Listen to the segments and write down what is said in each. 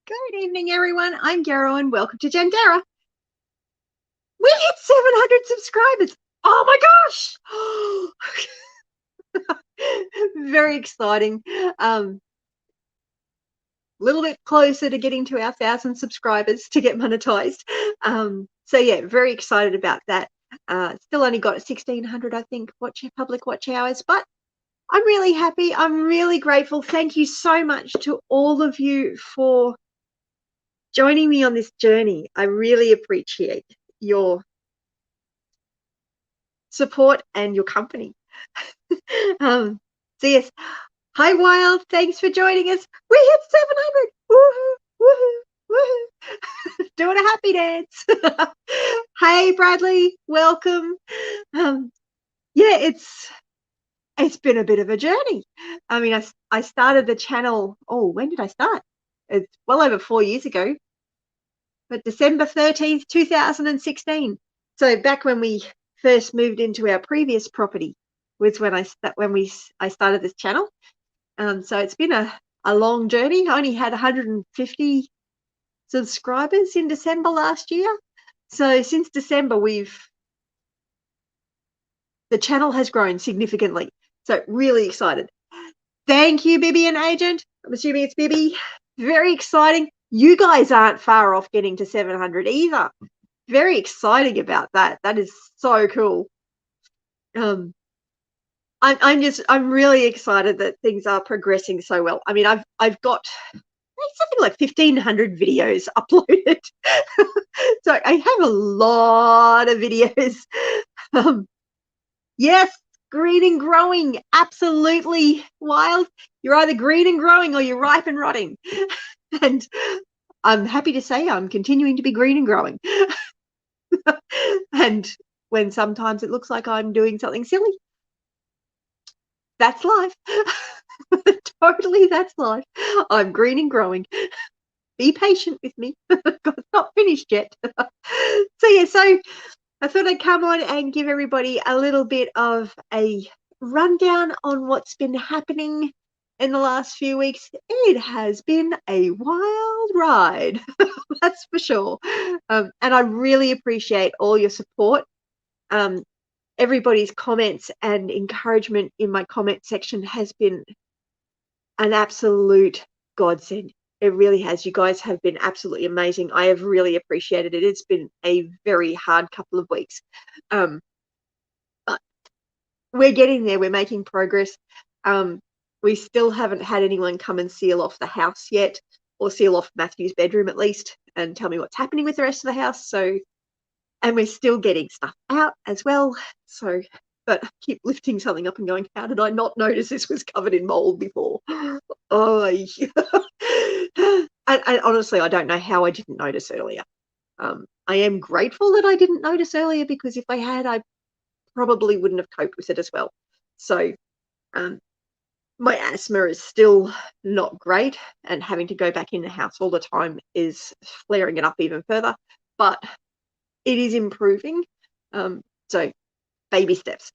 Good evening, everyone. I'm Garo, and welcome to Janderra. We hit 700 subscribers. Oh my gosh! Very exciting. Little bit closer to getting to our 1,000 subscribers to get monetized. So yeah, very excited about that. Still only got 1,600, I think, public watch hours, but I'm really happy. I'm really grateful. Thank you so much to all of you for joining me on this journey. I really appreciate your support and your company. So yes, hi Wild, thanks for joining us. We hit 700. Woohoo, woohoo, woohoo. Doing a happy dance. Hey Bradley, welcome. Yeah, it's been a bit of a journey. I mean, I started the channel, when did I start? It's well over 4 years ago, but December 13th, 2016. So back when we first moved into our previous property was when I started this channel. So it's been a long journey. I only had 150 subscribers in December last year. So since December, the channel has grown significantly. So really excited. Thank you, Bibby and Agent. I'm assuming it's Bibby. Very exciting. You guys aren't far off getting to 700 either. Very exciting about that. That is so cool. I'm really excited that things are progressing so well. I mean, I've got something like 1,500 videos uploaded. So I have a lot of videos. Yes, green and growing. Absolutely, Wild. You're either green and growing or you're ripe and rotting. And I'm happy to say I'm continuing to be green and growing. And when sometimes it looks like I'm doing something silly, that's life. Totally, that's life. I'm green and growing. Be patient with me. It's not finished yet. So I thought I'd come on and give everybody a little bit of a rundown on what's been happening in the last few weeks. It has been a wild ride, that's for sure. And I really appreciate all your support. Everybody's comments and encouragement in my comment section has been an absolute godsend. It really has. You guys have been absolutely amazing. I have really appreciated it. It's been a very hard couple of weeks. But we're getting there. We're making progress. We still haven't had anyone come and seal off the house yet, or seal off Matthew's bedroom at least, and tell me what's happening with the rest of the house. And we're still getting stuff out as well. But I keep lifting something up and going, how did I not notice this was covered in mold before? Oh, and honestly, I don't know how I didn't notice earlier. I am grateful that I didn't notice earlier, because if I had, I probably wouldn't have coped with it as well. So my asthma is still not great, and having to go back in the house all the time is flaring it up even further. But it is improving. So baby steps.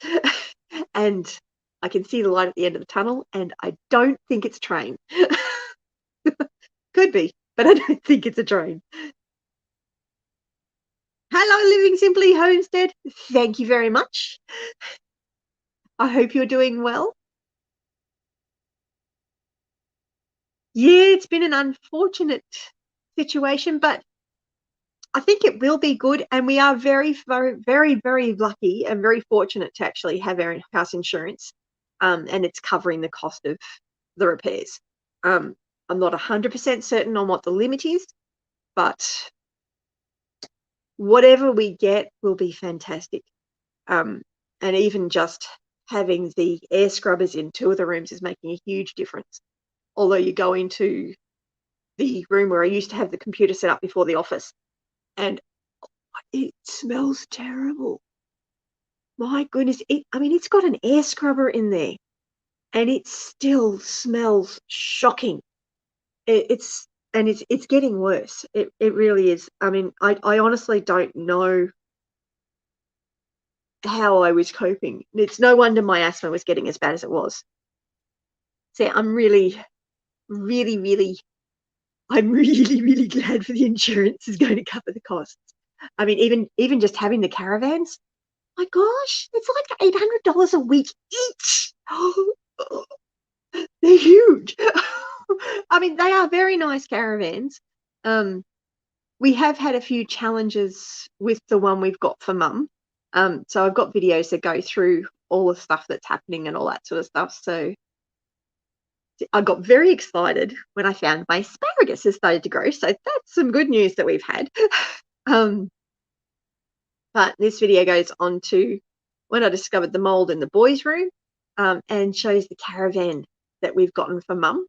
And I can see the light at the end of the tunnel, and I don't think it's a train. Could be, but I don't think it's a train. Hello, Living Simply Homestead. Thank you very much. I hope you're doing well. Yeah, it's been an unfortunate situation, but I think it will be good. And we are very, very, very, very lucky and very fortunate to actually have our house insurance. And it's covering the cost of the repairs. I'm not 100% certain on what the limit is, but whatever we get will be fantastic. And even just having the air scrubbers in 2 of the rooms is making a huge difference. Although you go into the room where I used to have the computer set up before the office, and it smells terrible. My goodness, it's got an air scrubber in there, and it still smells shocking. It's getting worse. It really is. I mean, I honestly don't know how I was coping. It's no wonder my asthma was getting as bad as it was. So I'm really, really, really I'm really, really glad for the insurance is going to cover the costs. I mean, even just having the caravans, my gosh, it's like $800 a week each. They're huge. I mean, they are very nice caravans. We have had a few challenges with the one we've got for Mum. So I've got videos that go through all the stuff that's happening and all that sort of stuff. So I got very excited when I found my asparagus has started to grow. So that's some good news that we've had. But this video goes on to when I discovered the mold in the boys' room, and shows the caravan that we've gotten for Mum,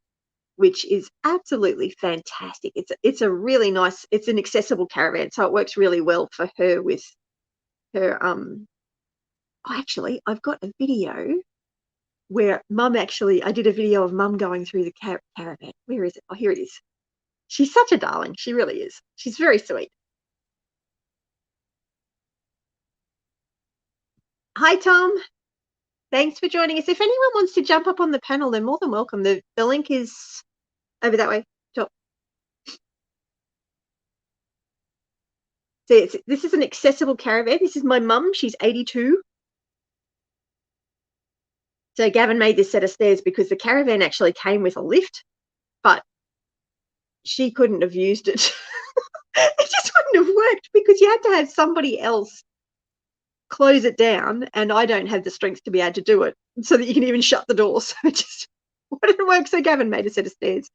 which is absolutely fantastic. It's a really nice, it's an accessible caravan, so it works really well for her with her. Actually, I've got a video where Mum I did a video of Mum going through the caravan. Where is it? Oh, here it is. She's such a darling. She really is. She's very sweet. Hi, Tom. Thanks for joining us. If anyone wants to jump up on the panel, they're more than welcome. The link is over that way. Top. So this is an accessible caravan. This is my mum. She's 82. So Gavin made this set of stairs because the caravan actually came with a lift, but she couldn't have used it. It just wouldn't have worked because you had to have somebody else close it down, and I don't have the strength to be able to do it so that you can even shut the door. So it just wouldn't work. So Gavin made a set of stairs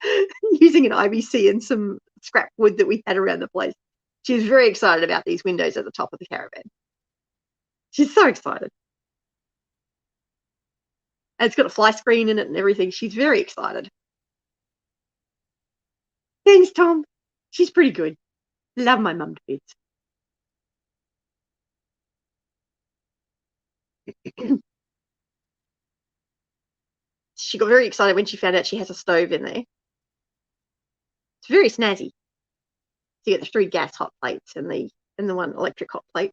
using an IBC and some scrap wood that we had around the place. She was very excited about these windows at the top of the caravan. She's so excited. And it's got a fly screen in it and everything. She's very excited. Thanks, Tom. She's pretty good. Love my mum to bits. She got very excited when she found out she has a stove in there. It's very snazzy. So you get the 3 gas hot plates and the 1 electric hot plate.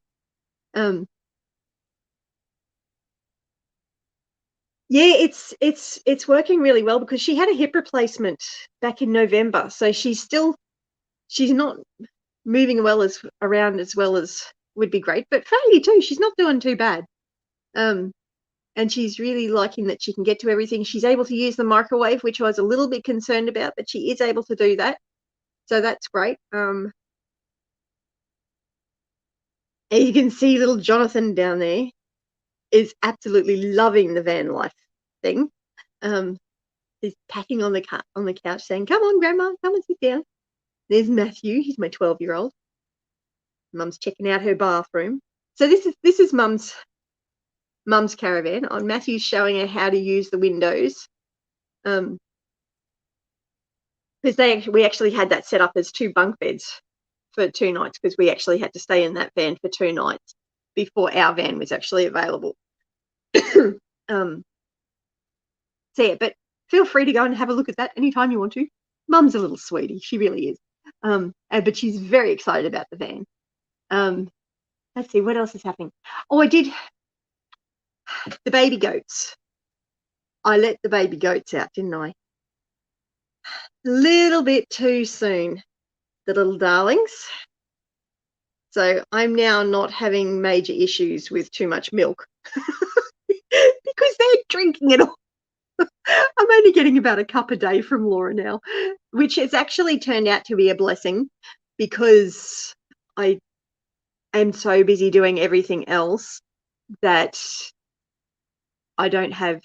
Yeah, it's working really well because she had a hip replacement back in November, so she's not moving around as well as would be great. But for 82, she's not doing too bad. And she's really liking that she can get to everything. She's able to use the microwave, which I was a little bit concerned about, but she is able to do that. So that's great. And you can see little Jonathan down there is absolutely loving the van life thing. He's packing on the couch saying, "Come on, Grandma, come and sit down." There's Matthew. He's my 12-year-old. Mum's checking out her bathroom. So this is Mum's caravan. Matthew's showing her how to use the windows. Because we actually had that set up as 2 bunk beds for 2 nights because we actually had to stay in that van for 2 nights before our van was actually available. So yeah, but feel free to go and have a look at that anytime you want to. Mum's a little sweetie, she really is. But she's very excited about the van. Let's see, what else is happening? Oh, I did the baby goats. I let the baby goats out, didn't I? A little bit too soon, the little darlings. So I'm now not having major issues with too much milk because they're drinking it all. I'm only getting about a cup a day from Laura now, which has actually turned out to be a blessing because I am so busy doing everything else that I don't have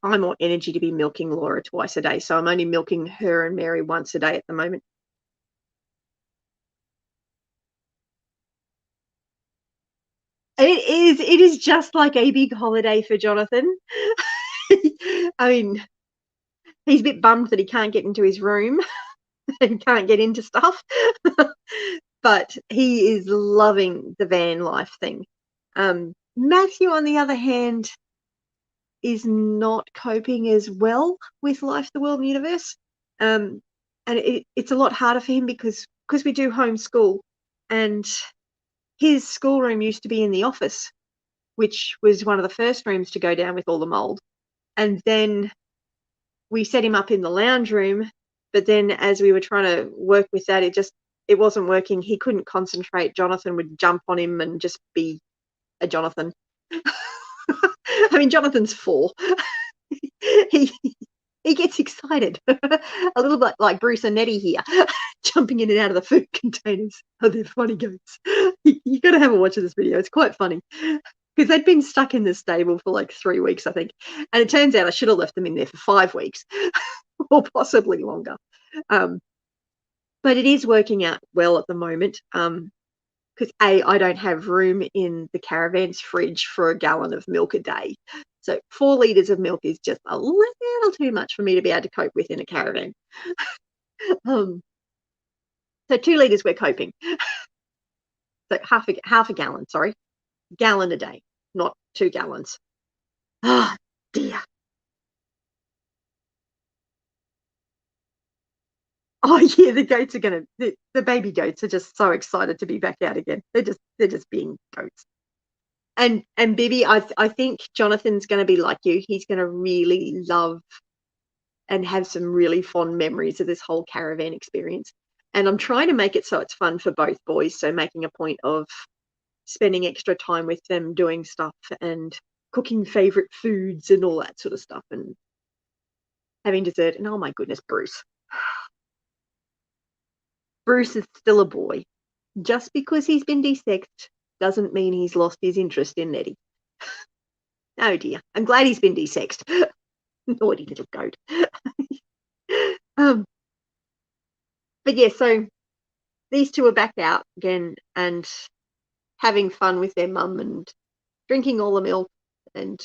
time or energy to be milking Laura twice a day. So I'm only milking her and Mary once a day at the moment. It is just like a big holiday for Jonathan. I mean, he's a bit bummed that he can't get into his room and can't get into stuff. But he is loving the van life thing. Matthew, on the other hand, is not coping as well with life, the world, and the universe. And it's a lot harder for him because we do homeschool, and his schoolroom used to be in the office, which was one of the first rooms to go down with all the mold. And then we set him up in the lounge room But then as we were trying to work with that, it wasn't working. He couldn't concentrate. Jonathan would jump on him and just be a Jonathan. I mean, Jonathan's 4. he he gets excited. A little bit like Bruce and Nettie here, jumping in and out of the food containers. Oh, they're funny goats. You got to have a watch of this video. It's quite funny. Because they'd been stuck in the stable for like 3 weeks, I think. And it turns out I should have left them in there for 5 weeks or possibly longer. But it is working out well at the moment. Because I don't have room in the caravan's fridge for a gallon of milk a day. So 4 litres of milk is just a little too much for me to be able to cope with in a caravan. So 2 litres we're coping. So half a gallon, sorry. Gallon a day, not 2 gallons. Ah, dear. Oh yeah, the goats are the baby goats are just so excited to be back out again. They're just being goats. And Bibi, I think Jonathan's going to be like you. He's going to really love and have some really fond memories of this whole caravan experience. And I'm trying to make it so it's fun for both boys. So making a point of spending extra time with them, doing stuff and cooking favorite foods and all that sort of stuff, and having dessert. And oh my goodness, Bruce. Bruce is still a boy. Just because he's been desexed doesn't mean he's lost his interest in Nettie. Oh dear. I'm glad he's been desexed. Naughty little goat. But yeah, so these two are back out again and having fun with their mum and drinking all the milk. And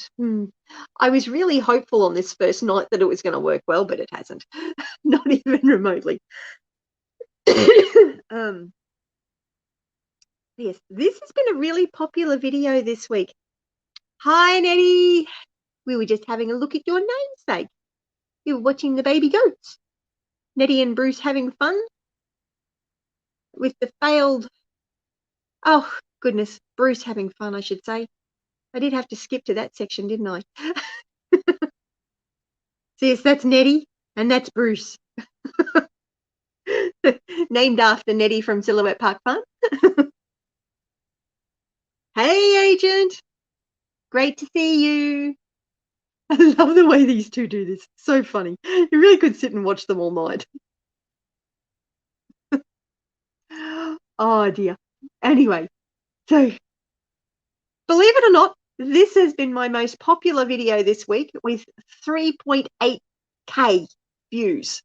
I was really hopeful on this first night that it was going to work well, but it hasn't. Not even remotely. Yes, this has been a really popular video this week. Hi, Nettie. We were just having a look at your namesake. You were watching the baby goats. Nettie and Bruce having fun with the failed... Oh, goodness. Bruce having fun, I should say. I did have to skip to that section, didn't I? So yes, that's Nettie and that's Bruce. Named after Nettie from Silhouette Park Farm. Hey, Agent. Great to see you. I love the way these two do this. So funny. You really could sit and watch them all night. Oh, dear. Anyway, so believe it or not, this has been my most popular video this week with 3.8K views.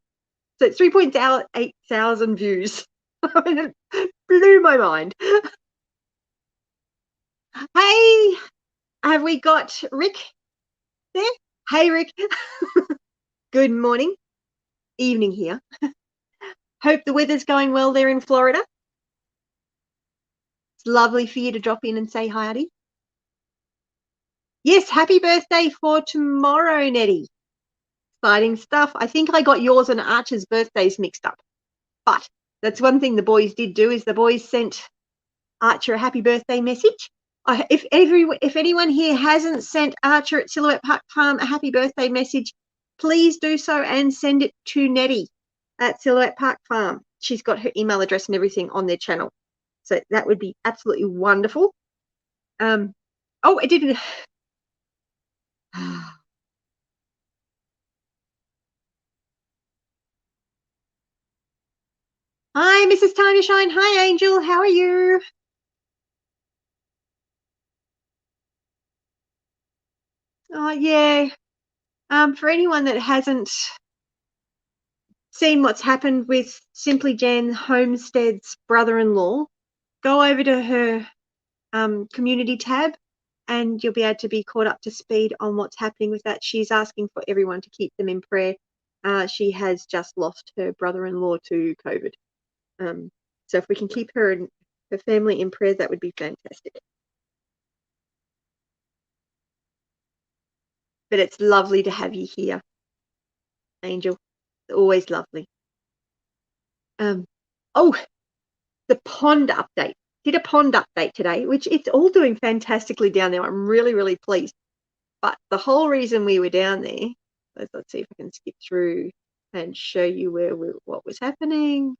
So it's 3.8 thousand views. It blew my mind. Hey, have we got Rick there? Hey, Rick. Good morning. Evening here. Hope the weather's going well there in Florida. It's lovely for you to drop in and say hi, Addie. Yes, happy birthday for tomorrow, Nettie. Exciting stuff. I think I got yours and Archer's birthdays mixed up. But that's one thing the boys did do, is the boys sent Archer a happy birthday message. If anyone here hasn't sent Archer at Silhouette Park Farm a happy birthday message, please do so and send it to Nettie at Silhouette Park Farm. She's got her email address and everything on their channel. So that would be absolutely wonderful. Oh, I didn't. Hi, Mrs. Tanya Shine. Hi, Angel. How are you? Oh, yeah. For anyone that hasn't seen what's happened with Simply Jan Homestead's brother-in-law, go over to her community tab and you'll be able to be caught up to speed on what's happening with that. She's asking for everyone to keep them in prayer. She has just lost her brother-in-law to COVID. So if we can keep her and her family in prayer, that would be fantastic. But it's lovely to have you here, Angel. It's always lovely. Oh, the pond update. Did a pond update today, which it's all doing fantastically down there. I'm really, really pleased. But the whole reason we were down there, let's see if I can skip through. and show you what was happening.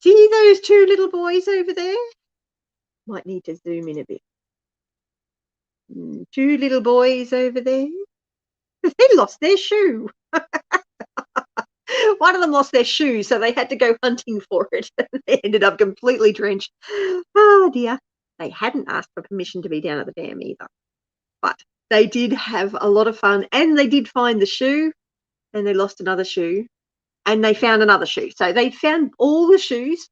See those two little boys over there? Might need to zoom in a bit. Two little boys over there. They lost their shoe. One of them lost their shoe, so they had to go hunting for it. They ended up completely drenched. Oh dear. They hadn't asked for permission to be down at the dam either. But they did have a lot of fun, and they did find the shoe, and they lost another shoe, and they found another shoe. So they found all the shoes.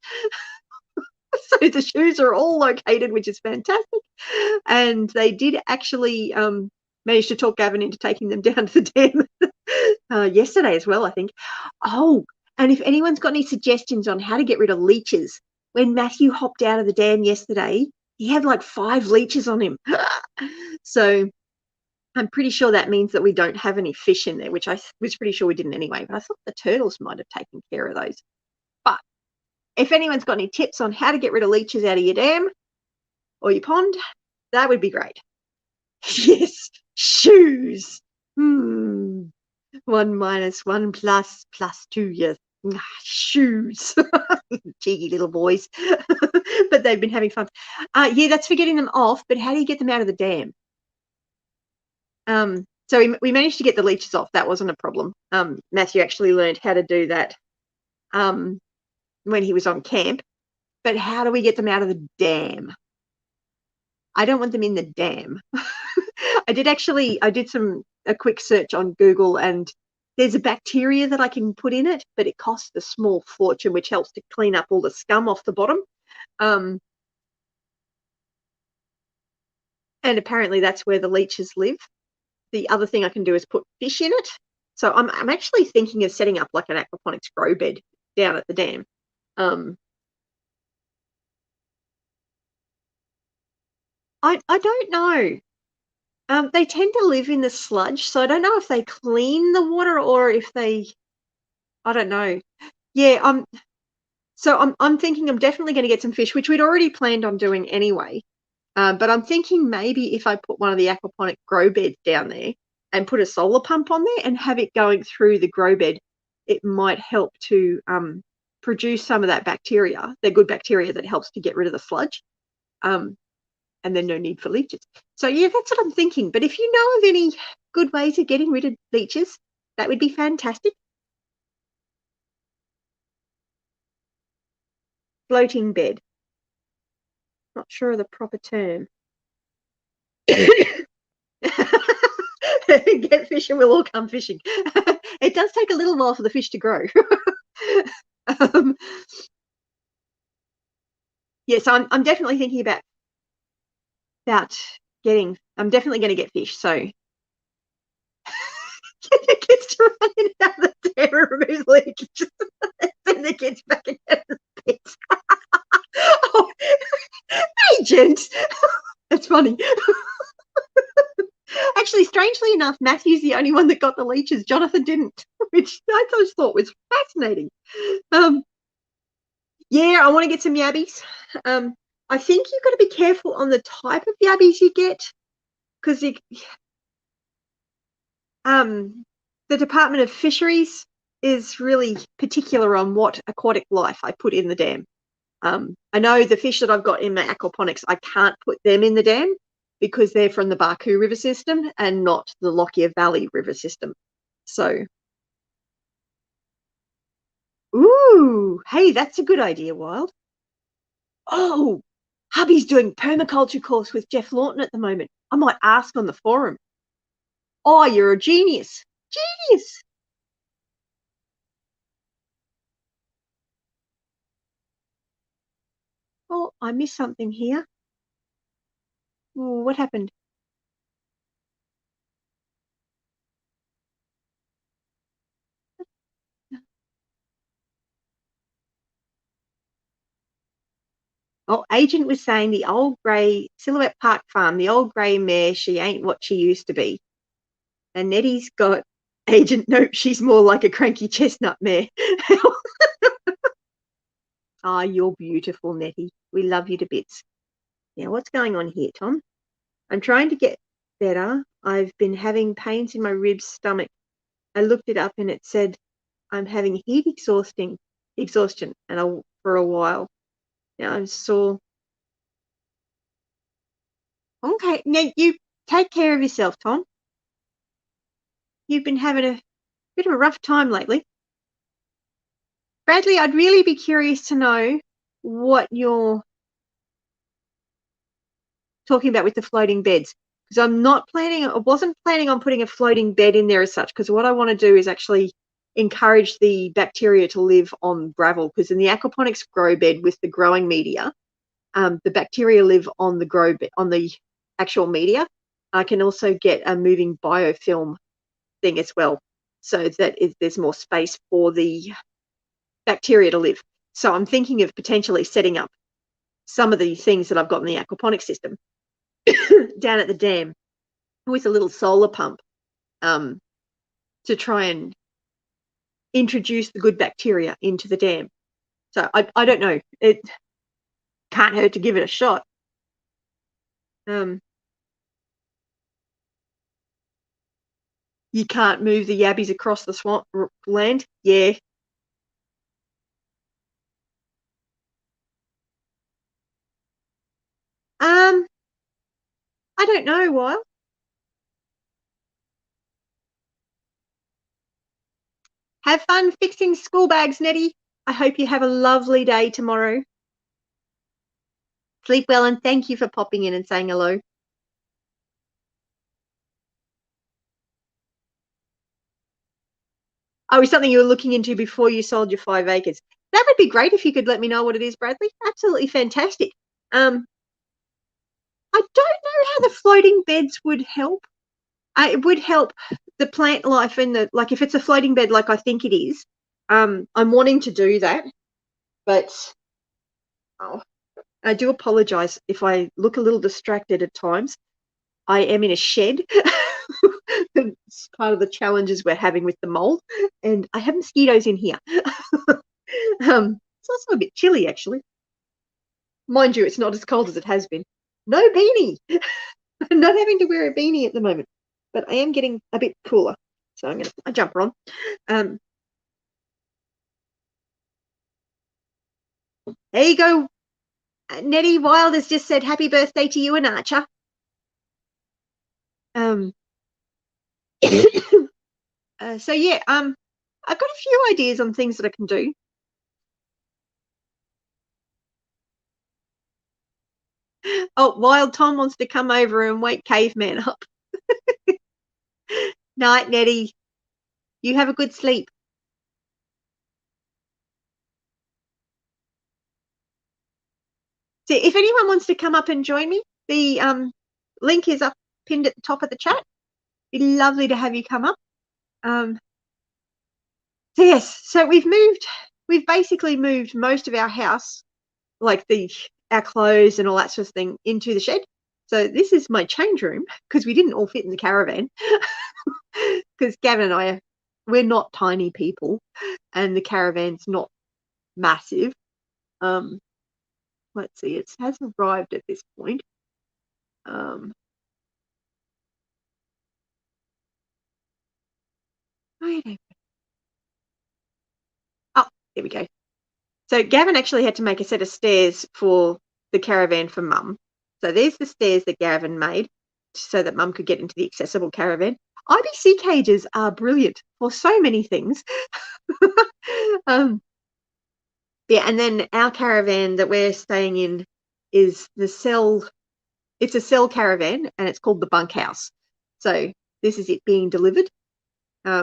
So the shoes are all located, which is fantastic. And they did actually manage to talk Gavin into taking them down to the dam yesterday as well, I think. Oh, and if anyone's got any suggestions on how to get rid of leeches, when Matthew hopped out of the dam yesterday, he had like 5 leeches on him. So I'm pretty sure that means that we don't have any fish in there, which I was pretty sure we didn't anyway. But I thought the turtles might have taken care of those. But if anyone's got any tips on how to get rid of leeches out of your dam or your pond, that would be great. Yes, shoes. 1 minus 1 plus 2, yes. Shoes. Cheeky little boys. But they've been having fun. Yeah, that's for getting them off, but how do you get them out of the dam? So we managed to get the leeches off. That wasn't a problem. Matthew actually learned how to do that when he was on camp. But how do we get them out of the dam? I don't want them in the dam. I did a quick search on Google, and there's a bacteria that I can put in it, but it costs a small fortune, which helps to clean up all the scum off the bottom. And apparently that's where the leeches live. The other thing I can do is put fish in it. So I'm actually thinking of setting up like an aquaponics grow bed down at the dam. I don't know. They tend to live in the sludge, so I don't know if they clean the water or if they, I don't know. Yeah, so I'm thinking I'm definitely going to get some fish, which we'd already planned on doing anyway. But I'm thinking maybe if I put one of the aquaponic grow beds down there and put a solar pump on there and have it going through the grow bed, it might help to produce some of that bacteria, the good bacteria that helps to get rid of the sludge. And then no need for leeches. So yeah, that's what I'm thinking. But if you know of any good ways of getting rid of leeches, that would be fantastic. Floating bed. Not sure of the proper term. Get fish and we'll all come fishing. It does take a little while for the fish to grow. Yeah, so I'm definitely thinking about getting, I'm definitely going to get fish. So get the kids to run in and out of the dam and remove leakage. Send the kids back into the pit. Oh, agent. That's funny. Actually, strangely enough, Matthew's the only one that got the leeches. Jonathan didn't, which I just thought was fascinating. Yeah, I want to get some yabbies. I think you've got to be careful on the type of yabbies you get, because the Department of Fisheries is really particular on what aquatic life I put in the dam. I know the fish that I've got in my aquaponics, I can't put them in the dam because they're from the Barcoo River system and not the Lockyer Valley River system. So, ooh, hey, that's a good idea, Wild. Oh, hubby's doing permaculture course with Jeff Lawton at the moment. I might ask on the forum. Oh, you're a genius. Genius. Oh, I missed something here. Oh, what happened? Oh, Agent was saying the old grey Silhouette Park Farm, the old grey mare, she ain't what she used to be. And Nettie's got Agent, nope, she's more like a cranky chestnut mare. Ah, you're beautiful, Nettie. We love you to bits. Now, what's going on here, Tom? I'm trying to get better. I've been having pains in my ribs, stomach, I looked it up and it said I'm having heat exhaustion, and for a while. Now I'm sore. Okay, now you take care of yourself, Tom. You've been having a bit of a rough time lately. Bradley, I'd really be curious to know what you're talking about with the floating beds, because I wasn't planning on putting a floating bed in there as such, because what I want to do is actually encourage the bacteria to live on gravel, because in the aquaponics grow bed with the growing media, the bacteria live on the actual media. I can also get a moving biofilm thing as well, so that there's more space for the bacteria to live. So I'm thinking of potentially setting up some of the things that I've got in the aquaponics system down at the dam with a little solar pump, to try and introduce the good bacteria into the dam. So I don't know. It can't hurt to give it a shot. You can't move the yabbies across the swamp land. Yeah. I don't know, Weil. Have fun fixing school bags, Nettie. I hope you have a lovely day tomorrow. Sleep well, and thank you for popping in and saying hello. Oh, it's something you were looking into before you sold your 5 acres. That would be great if you could let me know what it is, Bradley. Absolutely fantastic. I don't know how the floating beds would help. It would help the plant life in like if it's a floating bed like I think it is. I'm wanting to do that, but I do apologize if I look a little distracted at times. I am in a shed. It's part of the challenges we're having with the mold, and I have mosquitoes in here. It's also a bit chilly, actually. Mind you, it's not as cold as it has been. No beanie. I'm not having to wear a beanie at the moment, but I am getting a bit cooler. So I'm going to put my jumper on. There you go. Nettie Wild has just said happy birthday to you and Archer. So yeah, I've got a few ideas on things that I can do. Oh, Wild Tom wants to come over and wake Caveman up. Night, Nettie. You have a good sleep. So if anyone wants to come up and join me, the link is up pinned at the top of the chat. It'd be lovely to have you come up. So yes, so we've basically moved most of our house, like our clothes and all that sort of thing, into the shed. So this is my change room, because we didn't all fit in the caravan. Because Gavin and we're not tiny people, and the caravan's not massive. Let's see, it has arrived at this point. Oh, there we go. So Gavin actually had to make a set of stairs for the caravan for Mum. So there's the stairs that Gavin made so that Mum could get into the accessible caravan. IBC cages are brilliant for so many things. Yeah, and then our caravan that we're staying in is it's a cell caravan, and it's called the bunkhouse. So this is it being delivered.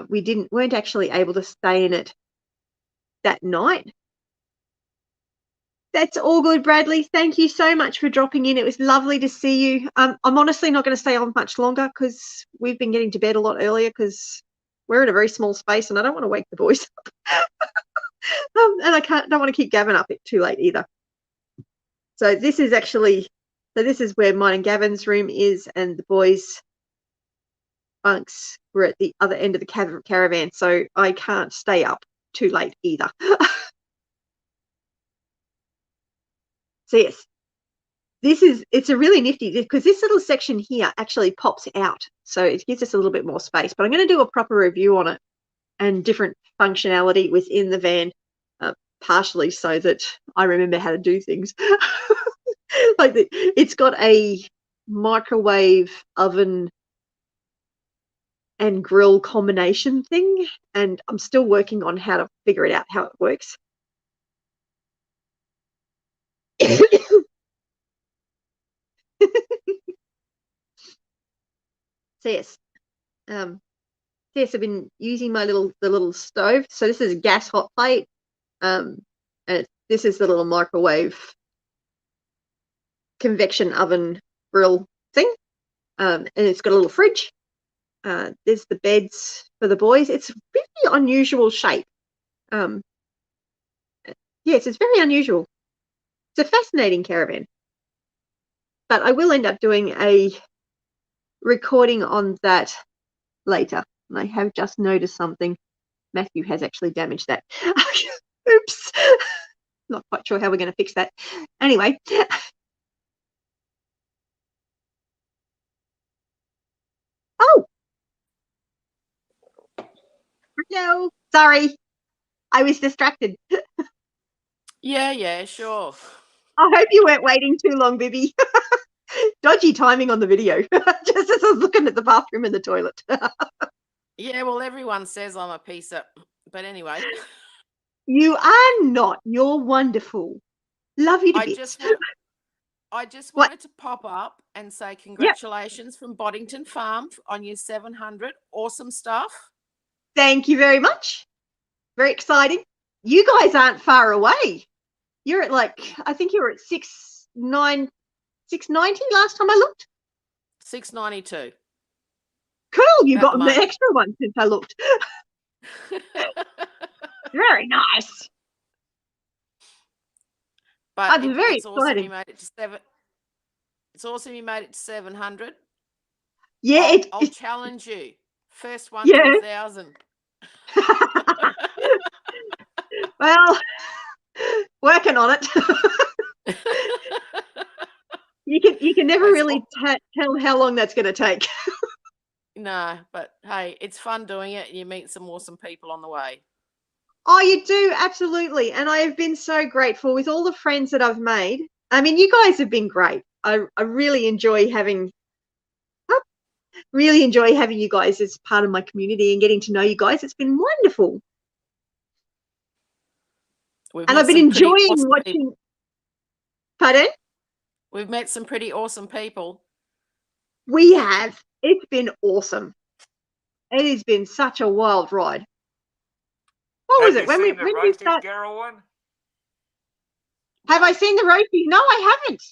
We weren't actually able to stay in it that night. That's all good, Bradley. Thank you so much for dropping in. It was lovely to see you. I'm honestly not going to stay on much longer, because we've been getting to bed a lot earlier, because we're in a very small space and I don't want to wake the boys up. And I don't want to keep Gavin up too late either. So this is where mine and Gavin's room is, and the boys' bunks were at the other end of the caravan. So I can't stay up too late either. So yes, it's a really nifty, because this little section here actually pops out. So it gives us a little bit more space, but I'm going to do a proper review on it and different functionality within the van, partially so that I remember how to do things. Like it's got a microwave oven and grill combination thing, and I'm still working on how to figure it out how it works. So yes, yes, I've been using the little stove. So this is a gas hot plate, and this is the little microwave convection oven grill thing, and it's got a little fridge. There's the beds for the boys. It's a really unusual shape. Yes, it's very unusual. It's a fascinating caravan. But I will end up doing a recording on that later. And I have just noticed something. Matthew has actually damaged that. Oops. Not quite sure how we're going to fix that. Anyway. Oh. No. Sorry. I was distracted. Yeah, sure. I hope you weren't waiting too long, Bibby. Dodgy timing on the video. Just as I was looking at the bathroom and the toilet. Yeah, well, everyone says I'm a piece of... But anyway. You are not. You're wonderful. Love you to bits. I just wanted to pop up and say congratulations from Boddington Farm on your 700. Awesome stuff. Thank you very much. Very exciting. You guys aren't far away. You're at I think you were at 690 last time I looked. 692. Cool. You got the extra one since I looked. Very nice. But it's awesome you made it to 7. It's awesome you made it to 700. Yeah, I'll challenge you. First one to 1,000. Well, working on it. You can never really tell how long that's going to take. No, but hey, it's fun doing it. You meet some awesome people on the way. Oh, you do, absolutely. And I have been so grateful with all the friends that I've made. I mean, you guys have been great. I really enjoy having you guys as part of my community and getting to know you guys. It's been wonderful. And I've been enjoying watching. Pardon? We've met some pretty awesome people. We have. It's been awesome. It has been such a wild ride. What was it? When we start? Caravan? Have I seen the roasties? No, I haven't.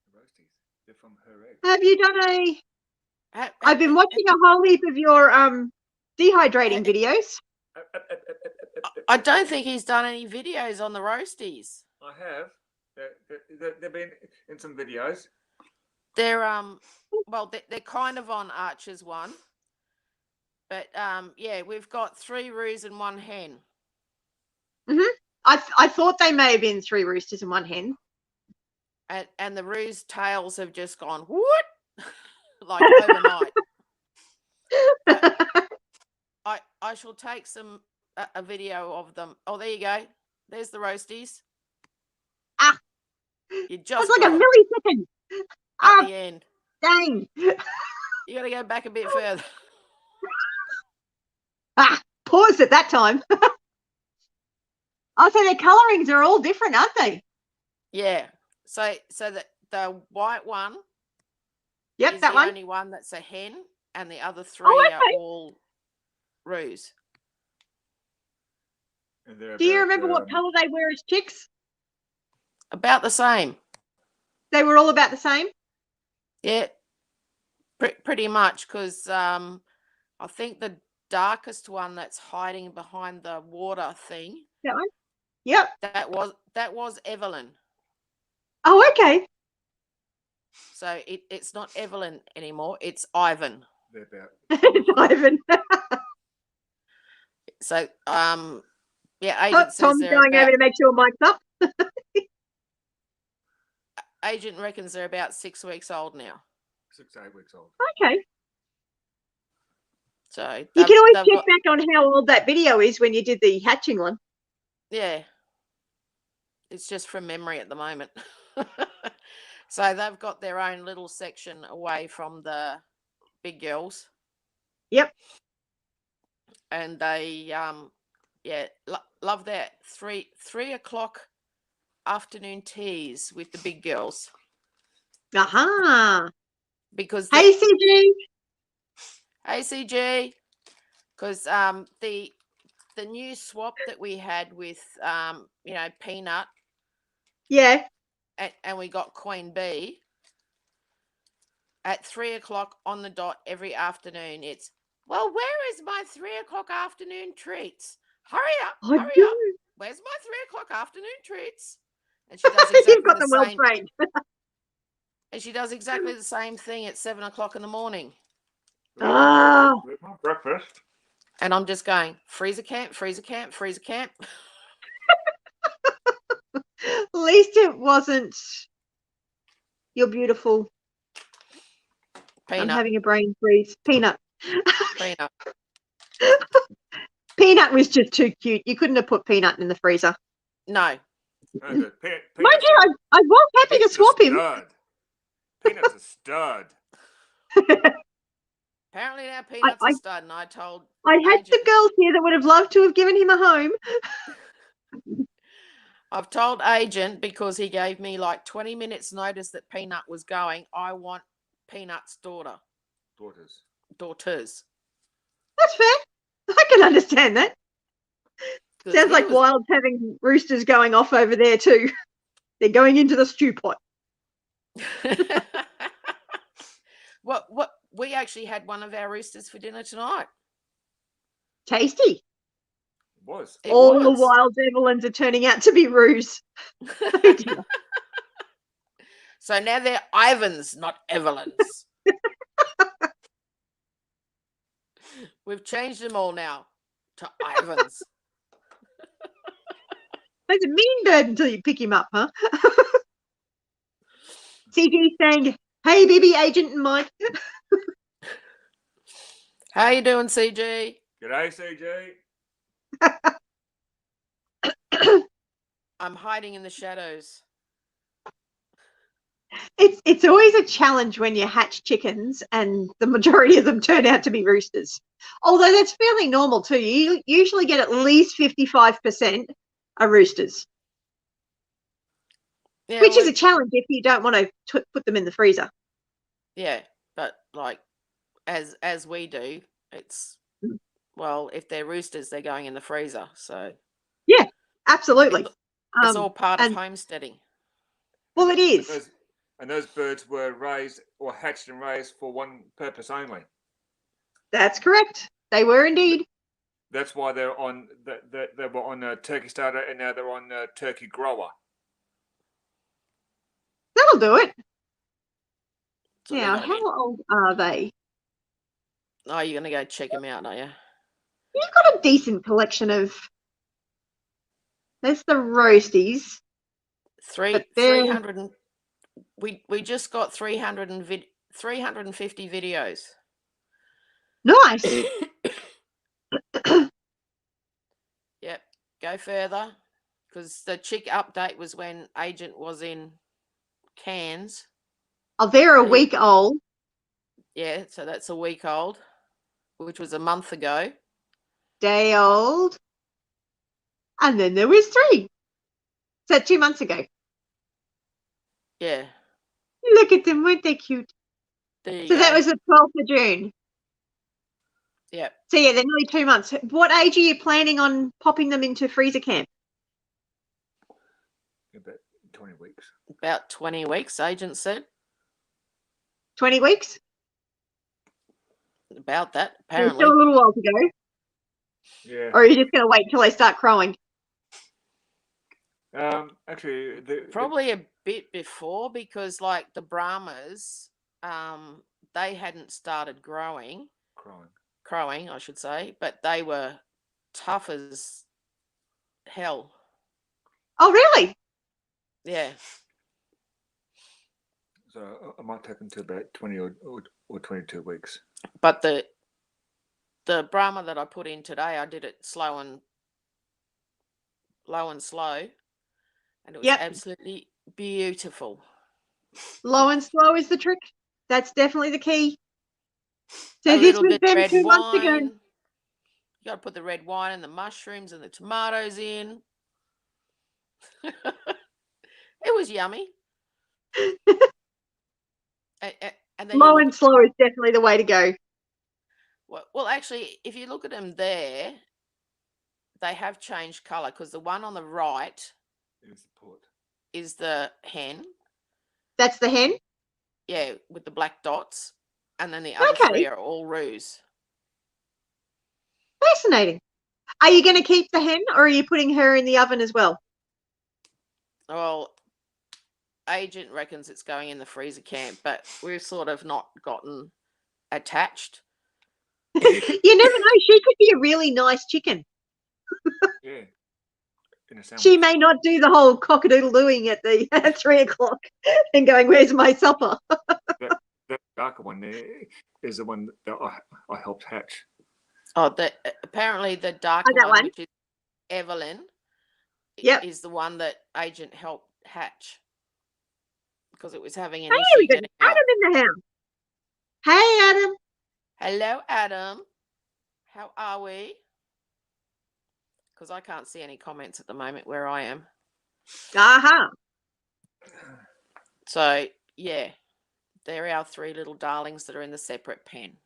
The roasties. They're from her egg. Have you done I've been watching a whole heap of your dehydrating videos. I don't think he's done any videos on the roasties. I have. They've been in some videos. They're they're kind of on Archer's one. But we've got 3 roos and 1 hen. I thought they may have been 3 roosters and 1 hen. And the roos' tails have just gone what? Like overnight. I shall take a video of them. Oh, there you go. There's the roasties. You just that's like a millisecond at the end. Dang. You got to go back a bit further. Paused at that time. So their colorings are all different, aren't they? Yeah. So the white one. Yep, is that the one. Only one that's a hen, and the other 3 are all roos. Do you remember what color they were as chicks? About the same. They were all about the same? Yeah, pretty much, because I think the darkest one that's hiding behind the water thing. That one? Yep. That was Evelyn. Oh, okay. So it's not Evelyn anymore. It's Ivan. It's Ivan. So agent says Tom's going over to make sure Mike's up. Agent reckons they're about 6 weeks old now. 6 to 8 weeks old. Okay. So You can always they've check got, back on how old that video is when you did the hatching one. yeah. It's just from memory at the moment. So they've got their own little section away from the big girls, Yep. and they love that 3 o'clock afternoon teas with the big girls Aha. because Hey, CG. ACG, because the new swap that we had with Peanut Yeah. and we got Queen Bee at 3 o'clock on the dot every afternoon. It's, well, where is my 3 o'clock afternoon treats? Hurry up, I hurry up. do. Where's my 3 o'clock afternoon treats? And she does You've exactly got the them well same. trained. And she does exactly the same thing at 7 o'clock in the morning. Ah. With my breakfast. And I'm just going, freezer camp, freezer camp, freezer camp. At least it wasn't your beautiful. Peanut. I'm having a brain freeze. Peanut. Peanut. Peanut was just too cute. You couldn't have put Peanut in the freezer. No. No good. Mind you, I was happy to Peanut's swap a him. stud. Peanut's a stud. Apparently now Peanut's a stud, and I told I had Agent, the girls here that would have loved to have given him a home. I've told Agent, because he gave me like 20 minutes notice that Peanut was going, I want Peanut's daughters. That's fair. I can understand that. 'Cause Sounds he like was- Wild's having roosters going off over there too. They're going into the stew pot. What we actually had one of our roosters for dinner tonight. Tasty. Was. It All the was. Wild Evelyns are turning out to be roos. Oh dear. So now they're Ivans, not Evelyns. We've changed them all now to Ivans. He's a mean bird until you pick him up, huh? CG saying, hey, BB Agent and Mike. How you doing, CG? G'day, CG. I'm hiding in the shadows. It's always a challenge when you hatch chickens and the majority of them turn out to be roosters. Although that's fairly normal too. You usually get at least 55% are roosters, Yeah, which is a challenge if you don't want to put them in the freezer. Yeah, but like as we do, it's, well, if they're roosters, they're going in the freezer. So yeah, absolutely. It's all part of homesteading. Well, it is. And those birds were raised or hatched and raised for one purpose only. That's correct. They were indeed. That's why they're on. They were on a turkey starter, and now they're on a turkey grower. That'll do it. So Now, how old are they? Oh, you're going to go check them out, are you? You've got a decent collection of. There's the roasties. 300 and we just got 350 videos. Nice. Yep. Go further, because the chick update was when Agent was in Cairns. Oh, they're a week old. Yeah, so that's a week old, which was a month ago. Day old. And then there was 3. So 2 months ago. Yeah. Look at them, weren't they cute? So that was the 12th of June. Yep. So yeah, they're nearly 2 months. What age are you planning on popping them into freezer camp? About 20 weeks. About 20 weeks, Agent said. 20 weeks? About that, So apparently. still a little while to go. Yeah. Or are you just going to wait till they start crowing? Actually, probably a bit before, because like the Brahmas, they hadn't started crowing, I should say, but they were tough as hell. Oh, really? Yeah. So I might take them to about 20 or 22 weeks. But the the Brahma that I put in today, I did it low and slow, and it was Yep. absolutely beautiful. Low and slow is the trick. That's definitely the key. So A this little was bit them red 2 months ago. wine. You got to put the red wine and the mushrooms and the tomatoes in. It was yummy. And then Low and slow is definitely the way to go. Well, actually, if you look at them there, they have changed colour because the one on the right is the hen. That's the hen? Yeah, with the black dots. And then the other three are all roos. Fascinating. Are you going to keep the hen or are you putting her in the oven as well? Well, agent reckons it's going in the freezer camp, but we've sort of not gotten attached. You never know. She could be a really nice chicken. Yeah. She may not do the whole cock-a-doodle-dooing at 3 o'clock and going, where's my supper? That darker one there is the one that I helped hatch. Oh, apparently the darker one, which is Evelyn, is the one that agent helped hatch because it was having an issue getting out. Adam in the house. Hey, Adam. Hello, Adam. How are we? Because I can't see any comments at the moment where I am. Aha. So, yeah, they're our 3 little darlings that are in the separate pen.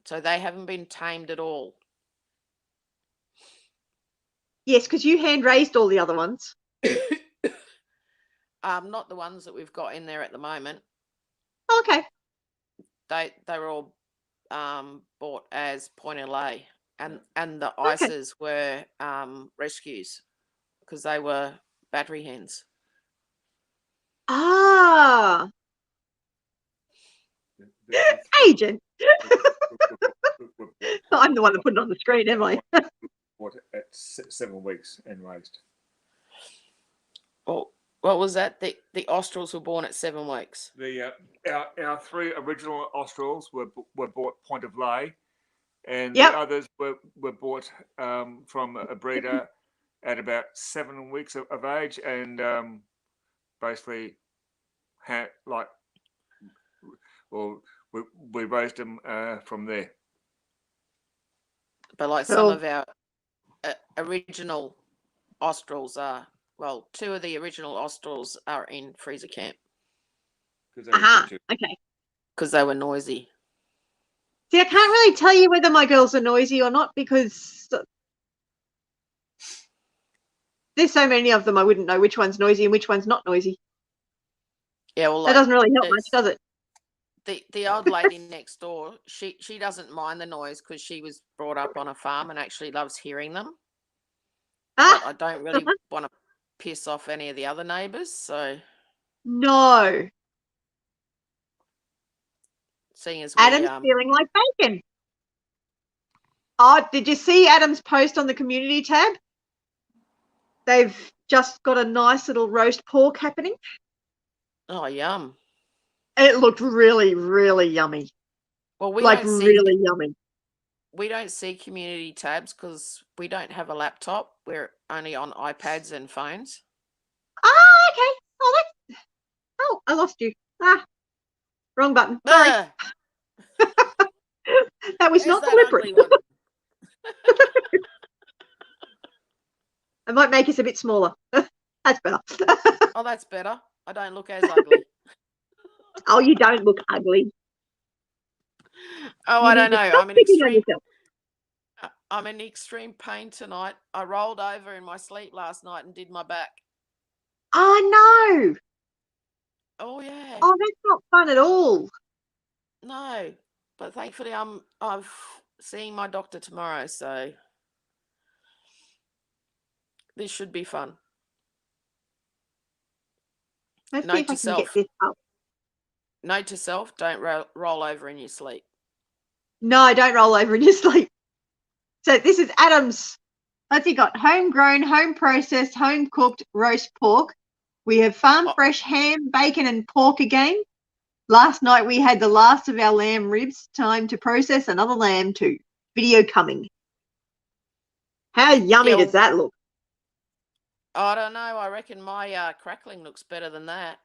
So they haven't been tamed at all. Yes, because you hand-raised all the other ones. Not the ones that we've got in there at the moment. Okay. They were all bought as point of lay, and the ISAs were rescues because they were battery hens. Ah. Agent. I'm the one that put it on the screen, am I? What, at 7 weeks and raised. Well, what was that? The Australs were born at 7 weeks. Our 3 original Australs were bought point of lay, and Yep. the others were bought from a breeder at about 7 weeks of age, and basically had we raised them from there. But like some of our original Australs are, well, 2 of the original Australs are in freezer camp. Okay. Because they were noisy. See, I can't really tell you whether my girls are noisy or not because there's so many of them I wouldn't know which one's noisy and which one's not noisy. Yeah, well, that doesn't really help much, does it? The old lady next door, she doesn't mind the noise because she was brought up on a farm and actually loves hearing them. But I don't really want to piss off any of the other neighbours, so. No. Seeing as Adam's feeling like bacon. Oh, did you see Adam's post on the community tab? They've just got a nice little roast pork happening. Oh, yum. It looked really, really yummy. Well, we like don't really yummy. We don't see community tabs because we don't have a laptop. We're only on iPads and phones. Ah, okay. Oh, I lost you. Wrong button. Sorry. That was not deliberate. I might make us a bit smaller. That's better. Oh, that's better. I don't look as ugly. Oh, you don't look ugly. Oh, I don't know. I'm in extreme pain tonight. I rolled over in my sleep last night and did my back. Oh, no. Oh, yeah. Oh, that's not fun at all. No, but thankfully I'm seeing my doctor tomorrow, so this should be fun. Let's see if I can get this up. Note to self, don't roll over in your sleep. No, don't roll over in your sleep. So this is Adam's. Let's see, got homegrown, home processed, home cooked roast pork. We have farm fresh ham, bacon, and pork again. Last night we had the last of our lamb ribs. Time to process another lamb too. video coming. How yummy does that look? I don't know. I reckon my crackling looks better than that.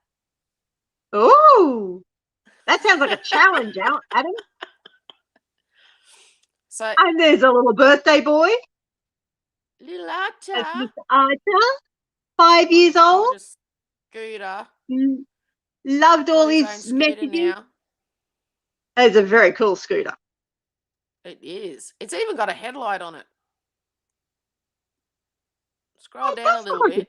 Oh, that sounds like a challenge, Adam. So, and there's a little birthday boy. Little That's Archer. Mr. Archer, 5 years old. Just scooter. Loved all his own his scooter messages. now. It's a very cool scooter. It is. It's even got a headlight on it. Scroll down a little bit,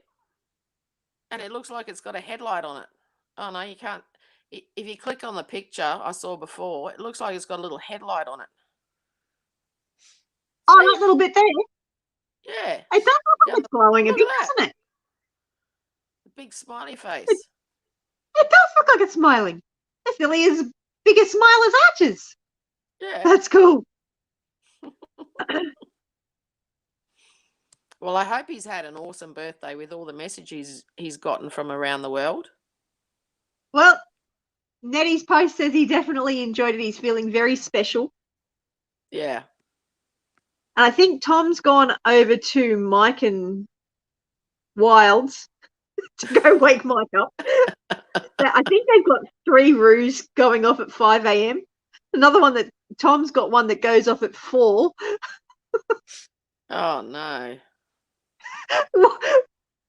and it looks like it's got a headlight on it. Oh, no, you can't. If you click on the picture I saw before, it looks like it's got a little headlight on it. Oh, that little bit there. Yeah. It does look like it's glowing a bit, doesn't it? The big smiley face. It does look like it's smiling. It's nearly as big a smile as Archer's. Yeah. That's cool. Well, I hope he's had an awesome birthday with all the messages he's gotten from around the world. Well, Nettie's post says he definitely enjoyed it. He's feeling very special. Yeah. And I think Tom's gone over to Mike and Wilds to go wake Mike up. I think they've got 3 roos going off at 5 a.m. Another one that Tom's got one that goes off at 4. Oh, no.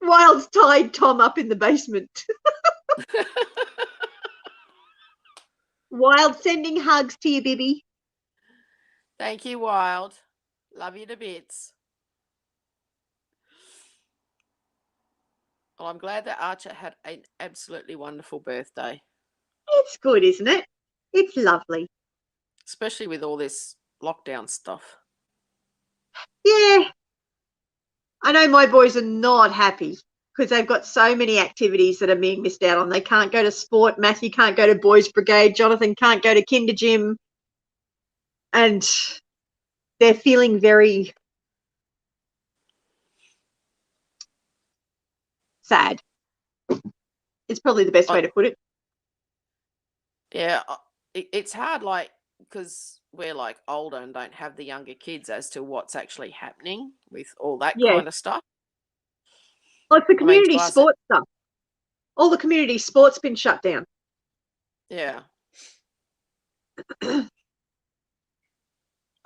Wilds tied Tom up in the basement. Wild sending hugs to you, Bibby. Thank you, Wild. Love you to bits. Well, I'm glad that Archer had an absolutely wonderful birthday. It's good, isn't it? It's lovely. Especially with all this lockdown stuff. Yeah. I know my boys are not happy because they've got so many activities that are being missed out on. They can't go to sport. Matthew can't go to Boys Brigade. Jonathan can't go to Kinder Gym. And they're feeling very sad. It's probably the best way to put it. Yeah, it's hard, like, because we're like older and don't have the younger kids as to what's actually happening with all that kind of stuff. Like the community sports stuff. All the community sports been shut down. Yeah.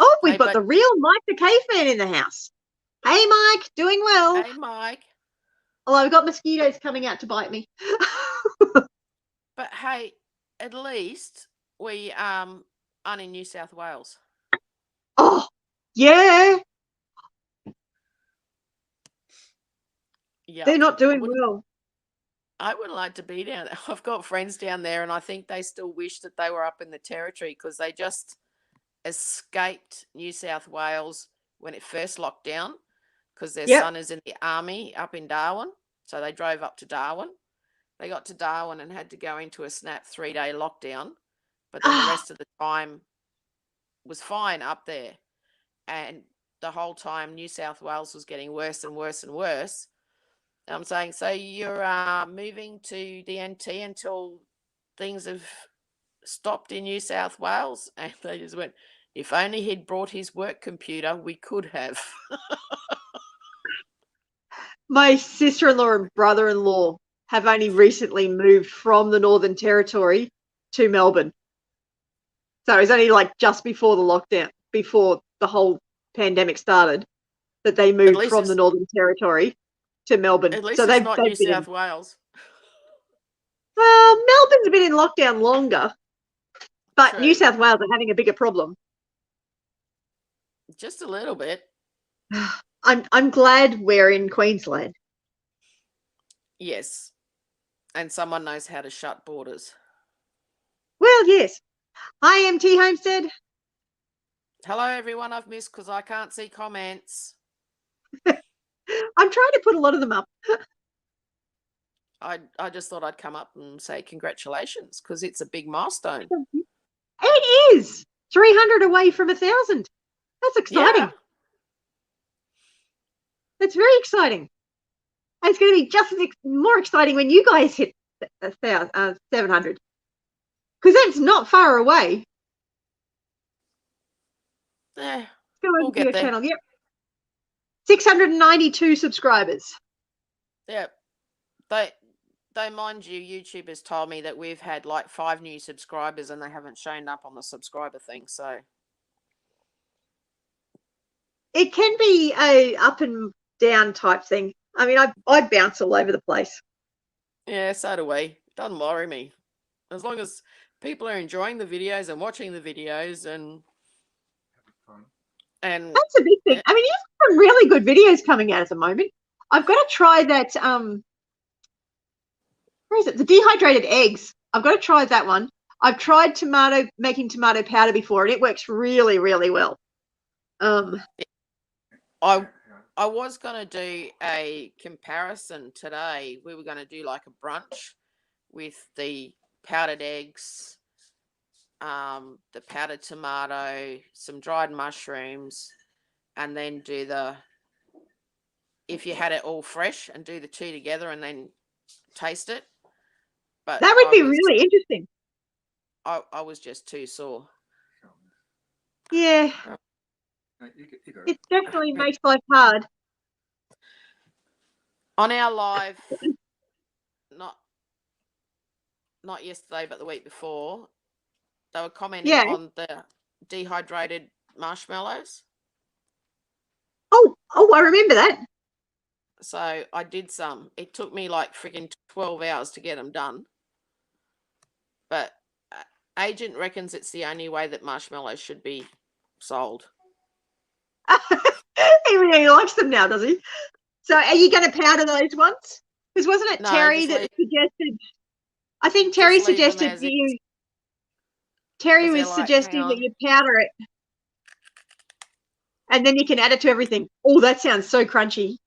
Oh, we've got the real Mike the Caveman in the house. Hey, Mike, doing well. Hey, Mike. Although I've got mosquitoes coming out to bite me. But hey, at least we aren't in New South Wales. Oh, yeah. Yeah. They're not doing well. I would like to be down there. I've got friends down there, and I think they still wish that they were up in the Territory because they just escaped New South Wales when it first locked down because their son is in the army up in Darwin. So they drove up to Darwin. They got to Darwin and had to go into a snap 3-day lockdown. But then the rest of the time was fine up there. And the whole time New South Wales was getting worse and worse and worse. And I'm saying, so you're moving to the NT until things have stopped in New South Wales? And they just went, if only he'd brought his work computer, we could have. My sister-in-law and brother-in-law have only recently moved from the Northern Territory to Melbourne. So it was only like just before the lockdown, before the whole pandemic started, that they moved from the Northern Territory to Melbourne. At least so it's not New South Wales. Well, Melbourne's been in lockdown longer, but True. New South Wales are having a bigger problem. Just a little bit. I'm glad we're in Queensland. Yes. And someone knows how to shut borders. Well, yes. Hi, MT Homestead. Hello, everyone I've missed because I can't see comments. I'm trying to put a lot of them up. I just thought I'd come up and say congratulations because it's a big milestone. It is 300 away from 1,000. That's exciting. Yeah. That's very exciting. And it's going to be just more exciting when you guys hit 700 because that's not far away. Yeah. Go We'll over to get your there. channel. Yep. 692 subscribers. Yeah. They mind you, YouTube has told me that we've had like 5 new subscribers and they haven't shown up on the subscriber thing. So It can be a up and down type thing. I mean, I bounce all over the place. yeah, so do we. Doesn't worry me. As long as people are enjoying the videos and watching the videos and That's a big thing. I mean, you have some really good videos coming out at the moment. I've got to try that. Where is it? The dehydrated eggs. I've got to try that one. I've tried making tomato powder before, and it works really, really well. I was going to do a comparison today. We were going to do like a brunch with the powdered eggs, the powdered tomato, some dried mushrooms, and then do if you had it all fresh and do the two together and then taste it. But that would be really interesting. I was just too sore. Yeah. It definitely makes life hard. On our live, not yesterday, but the week before, they were commenting on the dehydrated marshmallows. Oh, I remember that. So I did some. It took me like freaking 12 hours to get them done. But Agent reckons it's the only way that marshmallows should be sold. He really likes them now, does he? So are you going to powder those ones? Because wasn't it Terry that suggested? I think Terry suggested you. Terry was suggesting that you powder it, and then you can add it to everything. Oh, that sounds so crunchy.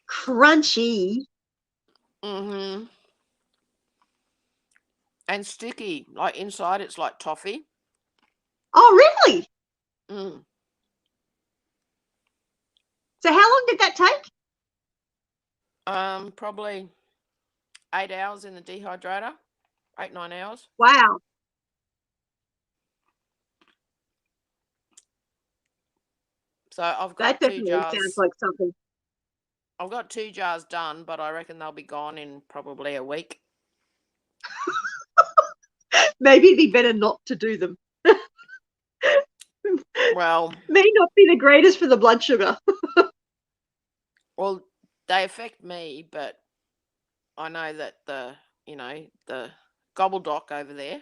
Crunchy. Mm-hmm. And sticky. Like inside it's like toffee. Oh, really? Mm. So how long did that take? Probably 8 hours in the dehydrator. 8-9 hours. Wow. So I've got 2 jars. Sounds like something. I've got 2 jars done, but I reckon they'll be gone in probably a week. Maybe it'd be better not to do them. Well, may not be the greatest for the blood sugar. Well, they affect me, but I know that the gobbledoc over there,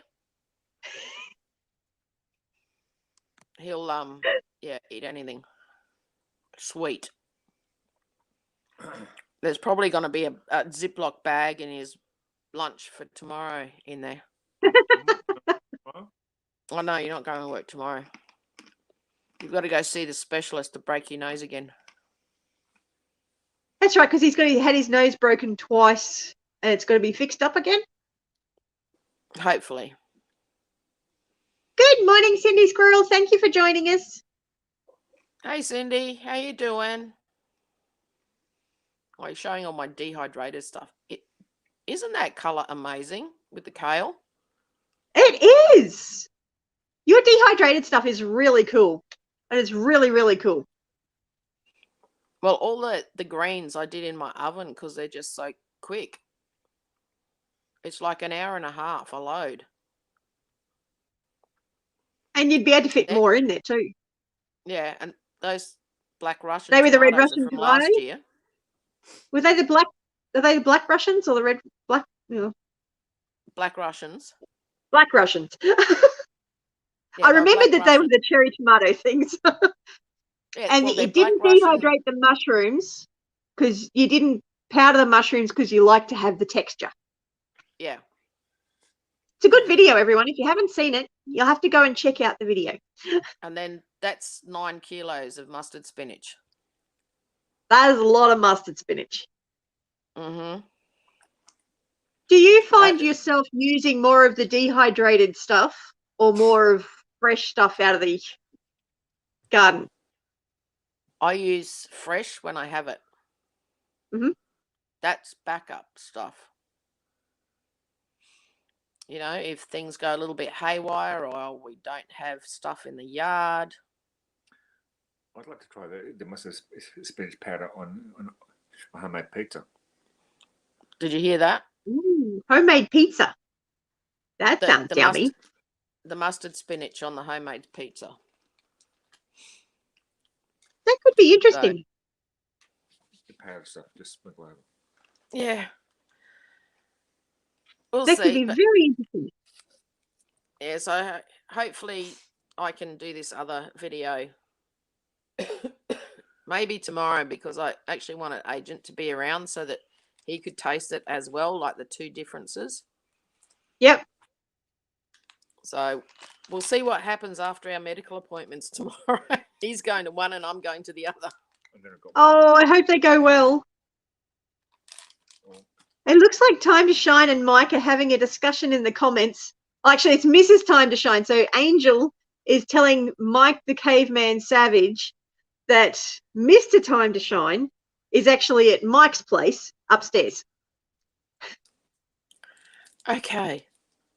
he'll eat anything sweet. There's probably going to be a Ziploc bag in his lunch for tomorrow in there. Oh no, you're not going to work tomorrow. You've got to go see the specialist to break your nose again. That's right, because he's had his nose broken twice, and it's got to be fixed up again. Hopefully. Good morning, Cindy Squirrel. Thank you for joining us. Hey, Cindy, how you doing? You're showing all my dehydrated stuff. Isn't that colour amazing with the kale? It is. Your dehydrated stuff is really cool, and it's really, really cool. Well, all the greens I did in my oven because they're just so quick. It's like an hour and a half a load. And you'd be able to fit more in there too. Yeah, and those black Russian they were the red tomatoes Russian are from last year. Were they the black? Are they the black Russians or the red black? Black Russians. Black Russians. Yeah, I remembered that they were the cherry tomato things. And it didn't dehydrate the mushrooms because you didn't powder the mushrooms because you like to have the texture. Yeah. It's a good video, everyone. If you haven't seen it, you'll have to go and check out the video. And then that's 9 kilos of mustard spinach. That is a lot of mustard spinach. Mm-hmm. Do you find yourself using more of the dehydrated stuff or more of fresh stuff out of the garden? I use fresh when I have it. Mm-hmm. That's backup stuff. You know, if things go a little bit haywire or we don't have stuff in the yard. I'd like to try the mustard spinach powder on homemade pizza. Did you hear that? Ooh, homemade pizza. That sounds yummy. The mustard spinach on the homemade pizza. That could be interesting. The powder stuff, just sprinkle over. Yeah. We'll that see. could be very interesting. Yeah, so hopefully I can do this other video maybe tomorrow, because I actually want an agent to be around so that he could taste it as well, like the two differences. Yep. So we'll see what happens after our medical appointments tomorrow. He's going to one and I'm going to the other. Oh, I hope they go well. It looks like Time to Shine and Mike are having a discussion in the comments. Actually, it's Mrs. Time to Shine. So Angel is telling Mike the Caveman Savage that Mr. Time to Shine is actually at Mike's place upstairs. Okay.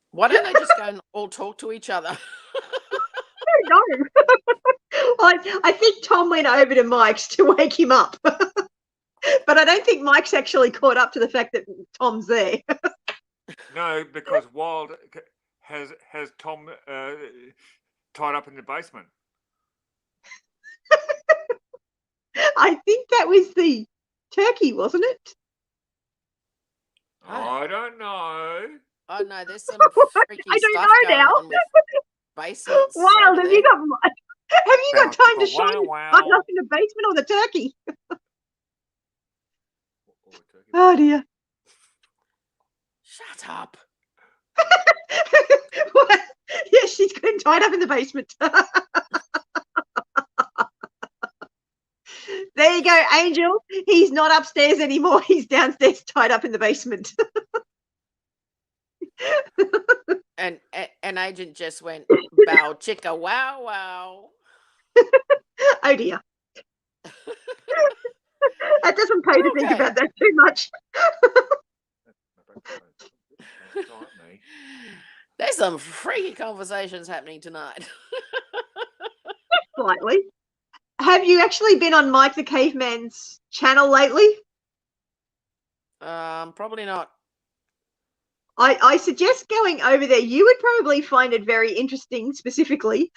Why don't they just go and all talk to each other? I don't know. I think Tom went over to Mike's to wake him up. But I don't think Mike's actually caught up to the fact that Tom's there. No, because Wild has Tom tied up in the basement. I think that was the turkey, wasn't it? I don't know. Oh no, there's some freaky I don't stuff know going now. on with basements. Wild, have you got Time to Shine tied up in the basement or the turkey? Oh dear. Shut up. Yeah, she's been tied up in the basement. There you go, Angel. He's not upstairs anymore. He's downstairs tied up in the basement. And an agent just went, bow chicka wow wow. Oh dear. That doesn't pay to think about that too much. There's some freaky conversations happening tonight. Slightly. Have you actually been on Mike the Caveman's channel lately? Probably not. I suggest going over there. You would probably find it very interesting, specifically.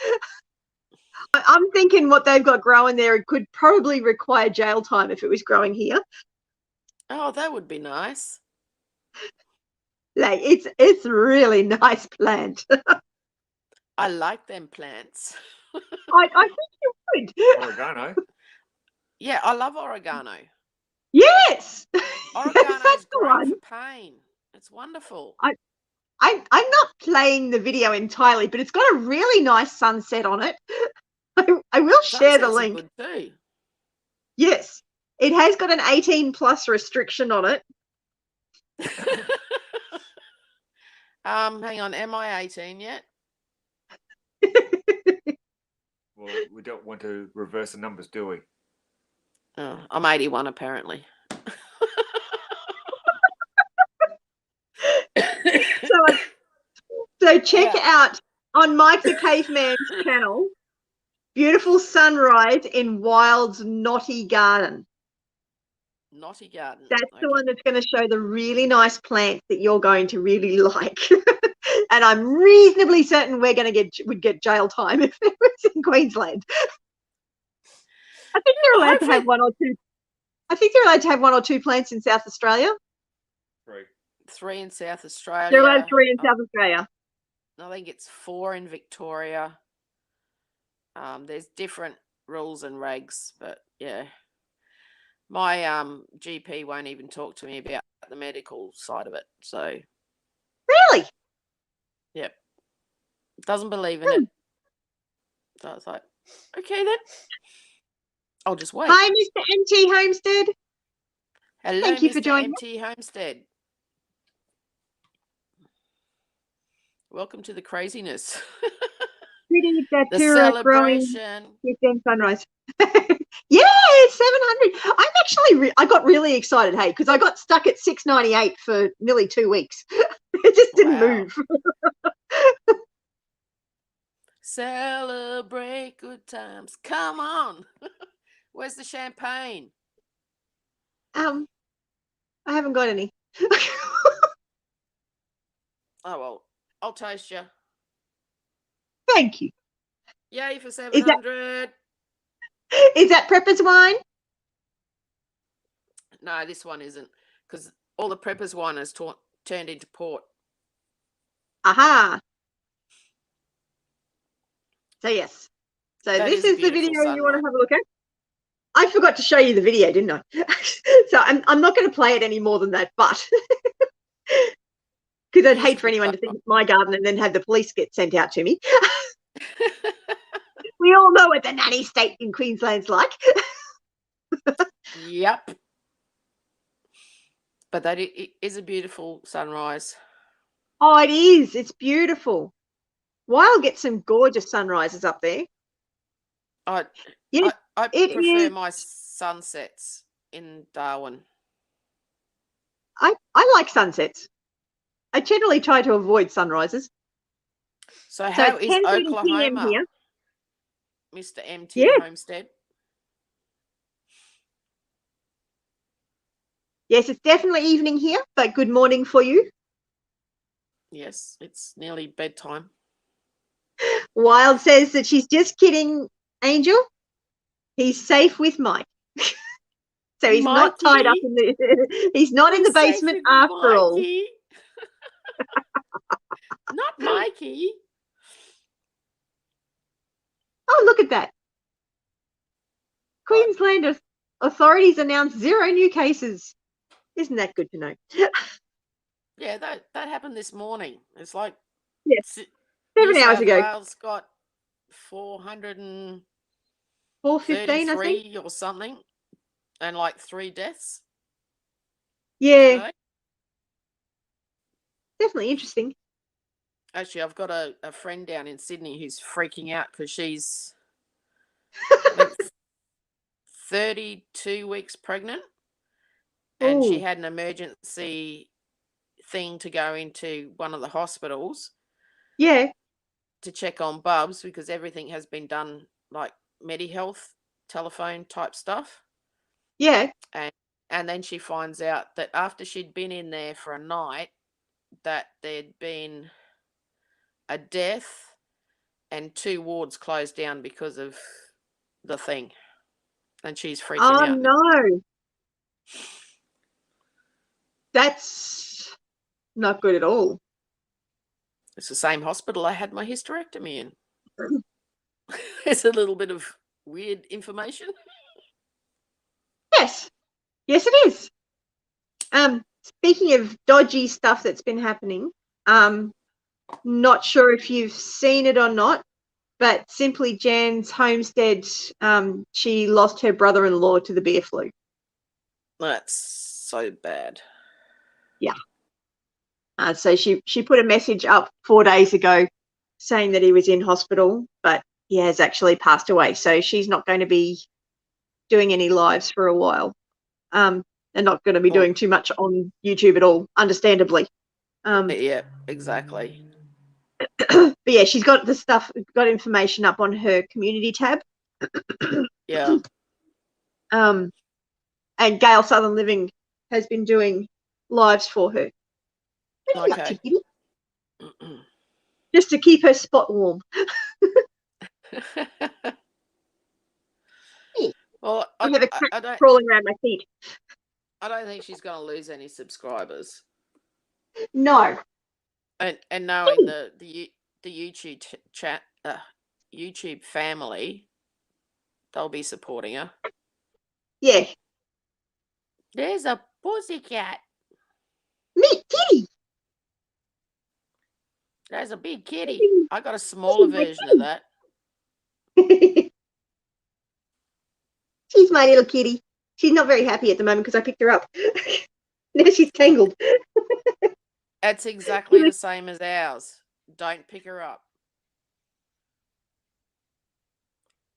I'm thinking what they've got growing there could probably require jail time if it was growing here. Oh, that would be nice. Like it's a really nice plant. I like them plants. I think you would. Oregano. Yeah, I love oregano. Yes. Oregano That's is the great one. for pain. It's wonderful. I'm not playing the video entirely, but it's got a really nice sunset on it. I will share the Sunsets are link. good too. Yes, it has got an 18+ restriction on it. Hang on, am I 18 yet? Well, we don't want to reverse the numbers, do we? Oh, I'm 81 apparently. So check out on Mike the Caveman's channel, beautiful sunrise in Wild's Knotty Garden. Knotty Garden. That's the one that's going to show the really nice plants that you're going to really like. And I'm reasonably certain we'd get jail time if it was in Queensland. I think they're allowed to have one or two. I think they're allowed to have one or two plants in South Australia. Three in South Australia. They're allowed 3 in South Australia. I think it's 4 in Victoria. There's different rules and regs, but yeah. My GP won't even talk to me about the medical side of it. So really? Yep. Doesn't believe in it. So I was like, okay then. I'll just wait. Hi, Mr. MT Homestead. Hello, Thank you for Mr. joining MT Homestead. Welcome to the craziness. The celebration. Sunrise. Yeah, 700. I'm actually, I got really excited, hey, because I got stuck at 698 for nearly 2 weeks. It just didn't Wow. move. Celebrate good times. Come on. Where's the champagne? I haven't got any. Oh, well, I'll toast you. Thank you. Yay for Is that 700. is that Prepper's wine? No, this one isn't, because all the Preppers wine has turned into port. Aha. So yes. So That this is a is the beautiful video you want sunrise. to have a look at. I forgot to show you the video, didn't I? So I'm not going to play it any more than that, but because I'd hate for Beautiful anyone to think sunrise. it's my garden and then have the police get sent out to me. We all know what the nanny state in Queensland's like. Yep. But that is a beautiful sunrise. Oh, it is. It's beautiful. Wild gets some gorgeous sunrises up there. Yes, I it prefer is. my sunsets in Darwin. I like sunsets. I generally try to avoid sunrises. So So how it's is 10:30 p.m. Oklahoma, here. Mr. MT Yeah. Homestead? Yes, it's definitely evening here, but good morning for you. Yes, it's nearly bedtime. Wild says that she's just kidding, Angel. He's safe with Mike. So he's not tied up Mikey, in the he's not in the he's safe basement with after all. Mikey. Not Mikey. Oh, look at that. What? Queensland authorities announced 0 new cases. Isn't that good to know? Yeah, that happened this morning. It's like Yes, New 7 hours South ago. Wales got 433 4:15, I think. or something, and like 3 deaths Yeah, today. definitely interesting. Actually, I've got a friend down in Sydney who's freaking out because she's I think 32 weeks pregnant, and she Oh, had an emergency thing to go into one of the hospitals yeah, to check on Bubs because everything has been done like MediHealth telephone type stuff. yeah. And then she finds out that after she'd been in there for a night, that there'd been a death and 2 wards closed down because of the thing. And she's freaking Oh, out. no. That's not good at all. It's the same hospital I had my hysterectomy in. It's a little bit of weird information. Yes. Yes, it is. Speaking of dodgy stuff that's been happening, not sure if you've seen it or not, but Simply Jan's homestead, she lost her brother-in-law to the beer flu. That's so bad. Yeah. So she put a message up 4 days ago saying that he was in hospital, but he has actually passed away. So she's not going to be doing any lives for a while. And not going to be doing too much on YouTube at all, understandably. Yeah, exactly. But yeah, she's got got information up on her community tab. Yeah. And Gail Southern Living has been doing lives for her. Okay. Just to keep her spot warm. Well, I have a cat I don't crawling around my feet. think she's going to lose any subscribers. No. And knowing the YouTube chat, YouTube family, they'll be supporting her. Yeah. There's a pussycat. Meet Kitty. There's a big kitty. I got a smaller version of that. She's my little kitty. She's not very happy at the moment because I picked her up. Now she's tangled. That's exactly the same as ours. Don't pick her up.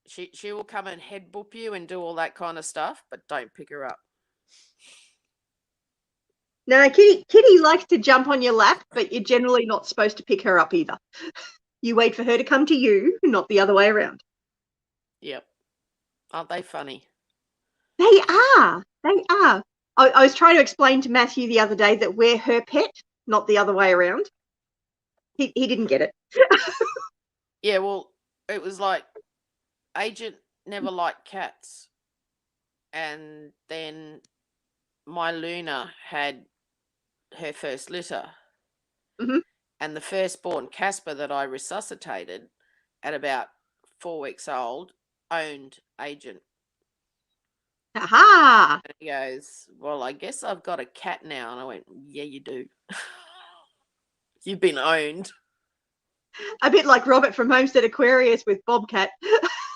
She will come and head boop you and do all that kind of stuff, but don't pick her up. No, Kitty likes to jump on your lap, but you're generally not supposed to pick her up either. You wait for her to come to you, not the other way around. Yep. Aren't they funny? They are. They are. I was trying to explain to Matthew the other day that we're her pet, not the other way around. He didn't get it. Yeah, well, it was like Agent never liked cats. And then my Luna had her first litter. Mhm. And the firstborn Casper that I resuscitated at about 4 weeks old owned Agent. Aha! And he goes, well, I guess I've got a cat now. And I went, yeah, you do. You've been owned. A bit like Robert from Homestead Aquarius with Bobcat.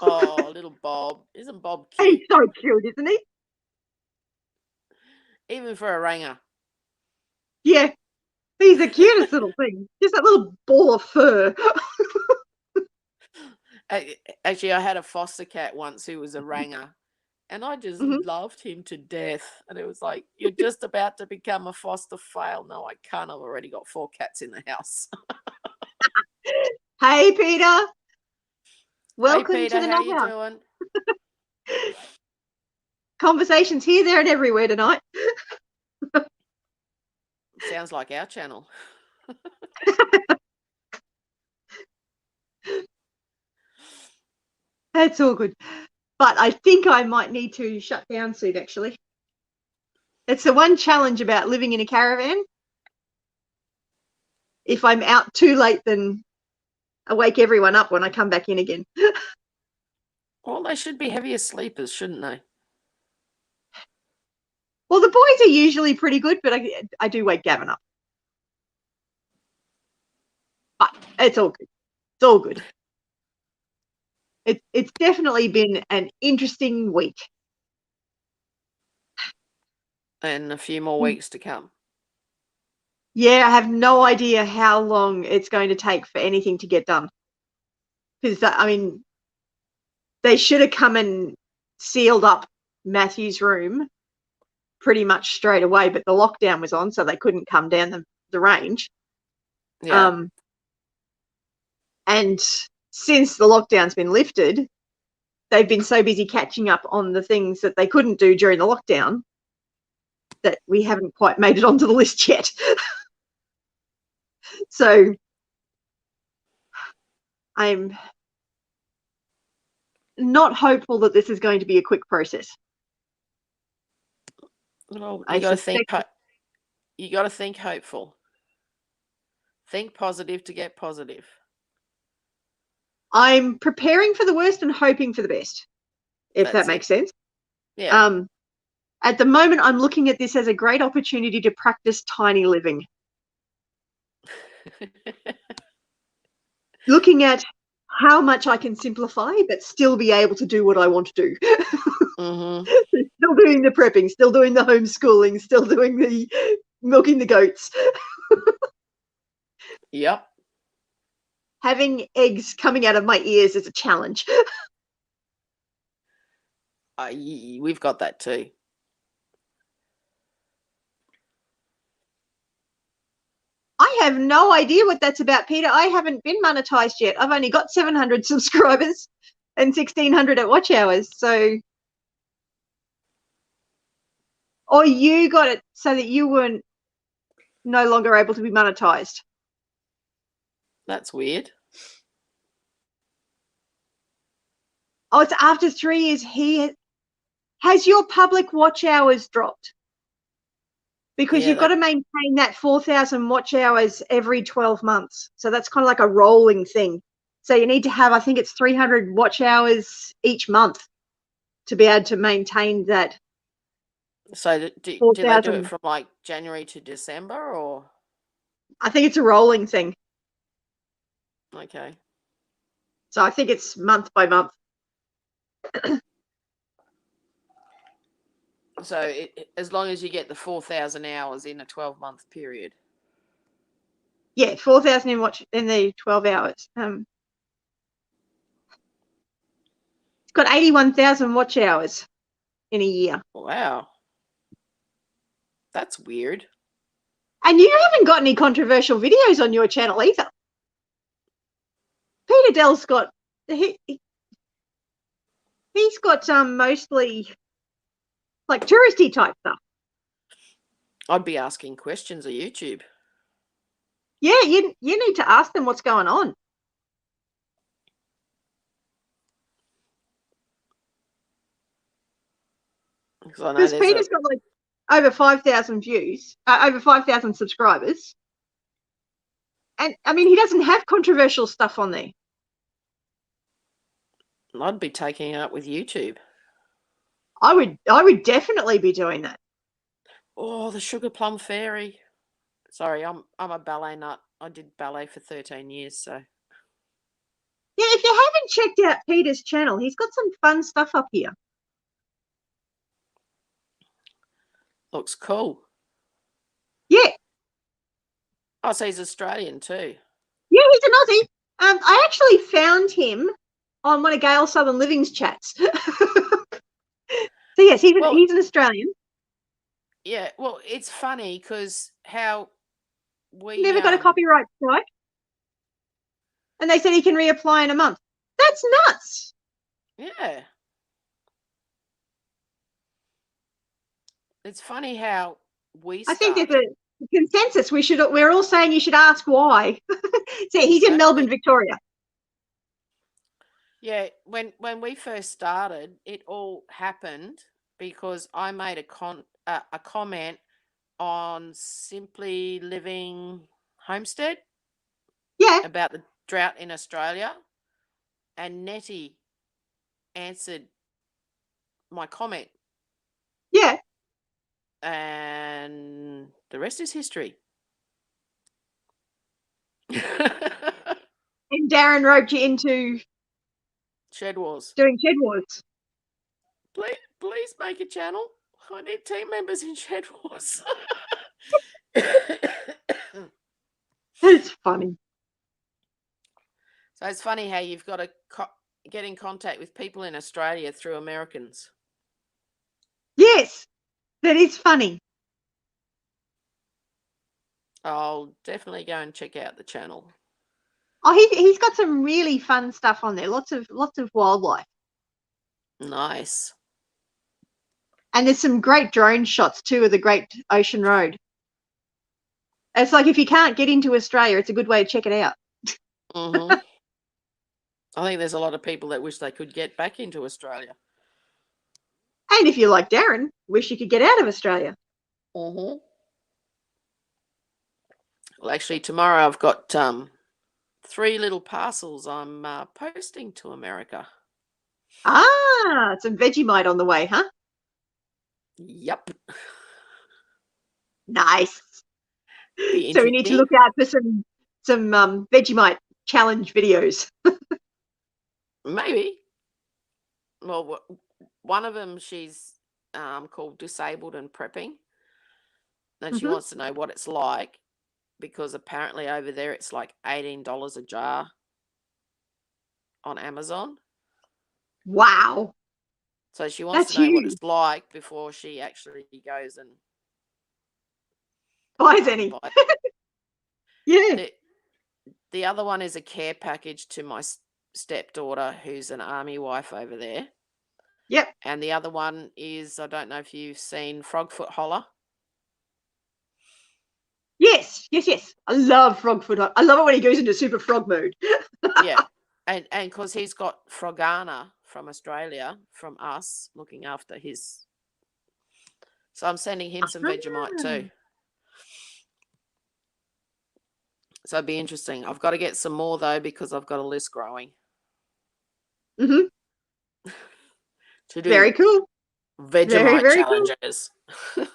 Oh, little Bob. Isn't Bob He's cute? so cute, isn't he? Even for a ranger. Yeah. He's the cutest little thing. Just that little ball of fur. Actually, I had a foster cat once who was a ranger. And I just loved him to death. And it was like, you're just about to become a foster fail. No, I can't. I've already got 4 cats in the house. Hey, Peter. Welcome hey, Peter, to the how Nut you House. doing? Conversations here, there, and everywhere tonight. Sounds like our channel. That's all good. But I think I might need to shut down soon, actually. It's the one challenge about living in a caravan. If I'm out too late, then I wake everyone up when I come back in again. Well, they should be heavier sleepers, shouldn't they? Well, the boys are usually pretty good, but I do wake Gavin up. But it's all good. It's all good. It's definitely been an interesting week. And a few more weeks to come. Yeah, I have no idea how long it's going to take for anything to get done. Because, I mean, they should have come and sealed up Matthew's room pretty much straight away, but the lockdown was on, so they couldn't come down the range. Yeah. And since the lockdown's been lifted, they've been so busy catching up on the things that they couldn't do during the lockdown that we haven't quite made it onto the list yet. So I'm not hopeful that this is going to be a quick process. Well, you got to think. You got to think hopeful. Think positive to get positive. I'm preparing for the worst and hoping for the best, if that makes sense. Yeah. At the moment, I'm looking at this as a great opportunity to practice tiny living. Looking at how much I can simplify, but still be able to do what I want to do. Still doing the prepping, still doing the homeschooling, still doing the milking the goats. Yep. Having eggs coming out of my ears is a challenge. We've got that too. I have no idea what that's about, Peter. I haven't been monetized yet. I've only got 700 subscribers and 1,600 at watch hours. So, or you got it so that you weren't no longer able to be monetized. That's weird. Oh, it's after 3 years. Has your public watch hours dropped? Because you've got to maintain that 4,000 watch hours every 12 months. So that's kind of like a rolling thing. So you need to have, I think it's 300 watch hours each month to be able to maintain that. So do they do it from like January to December, or? I think it's a rolling thing. Okay. So I think it's month by month. So as long as you get the 4,000 hours in a 12-month period. Yeah, 4,000 in the 12 hours. got 81,000 watch hours in a year. Wow. That's weird. And you haven't got any controversial videos on your channel either. Peter Dell's got he's got mostly like touristy type stuff. I'd be asking questions of YouTube. Yeah, you need to ask them what's going on. Because Peter's got like over 5,000 views, over 5,000 subscribers. And I mean, he doesn't have controversial stuff on there. I'd be taking it up with YouTube. I would definitely be doing that. Oh, the Sugar Plum Fairy. Sorry, I'm a ballet nut. I did ballet for 13 years, so. Yeah, if you haven't checked out Peter's channel, he's got some fun stuff up here. Looks cool. Yeah. Oh, so he's Australian too. Yeah, he's an Aussie. I actually found him on one of Gail Southern Living's chats. So yes, he's an Australian. Yeah, well, it's funny because how we never got a copyright strike, and they said he can reapply in a month. That's nuts. Yeah, it's funny how we. I think there's a consensus. We're all saying you should ask why. So he's in Melbourne, Victoria. Yeah, when we first started, it all happened because I made a comment on Simply Living Homestead. Yeah. About the drought in Australia, and Nettie answered my comment. Yeah. And the rest is history. And Darren roped you into Shed Wars. Doing Shed Wars. Please make a channel. I need team members in Shed Wars. It's funny. So it's funny how you've got to get in contact with people in Australia through Americans. Yes, that is funny. I'll definitely go and check out the channel. Oh, he's got some really fun stuff on there. Lots of wildlife. Nice. And there's some great drone shots too of the Great Ocean Road. It's like if you can't get into Australia, it's a good way to check it out. Mm-hmm. I think there's a lot of people that wish they could get back into Australia. And if you're like Darren, wish you could get out of Australia. Mm-hmm. Well, actually, tomorrow I've got 3 little parcels I'm posting to America. Ah, some Vegemite on the way, huh? Yep. Nice. So we need to look out for some Vegemite challenge videos. Maybe. Well, one of them, she's called Disabled and Prepping. And she wants to know what it's like because apparently over there it's like $18 a jar on Amazon. Wow. So she wants to know what it's like before she actually goes and buys any. Yeah. The other one is a care package to my stepdaughter who's an army wife over there. Yep. And the other one is, I don't know if you've seen Frogfoot Holler. Yes. I love Frogfoot. I love it when he goes into super frog mode. Yeah. And because he's got Frogana from Australia, from us, looking after his. So I'm sending him some Vegemite too. So it'd be interesting. I've got to get some more though because I've got a list growing. Mm-hmm. To do very cool. Vegemite very challenges. Cool.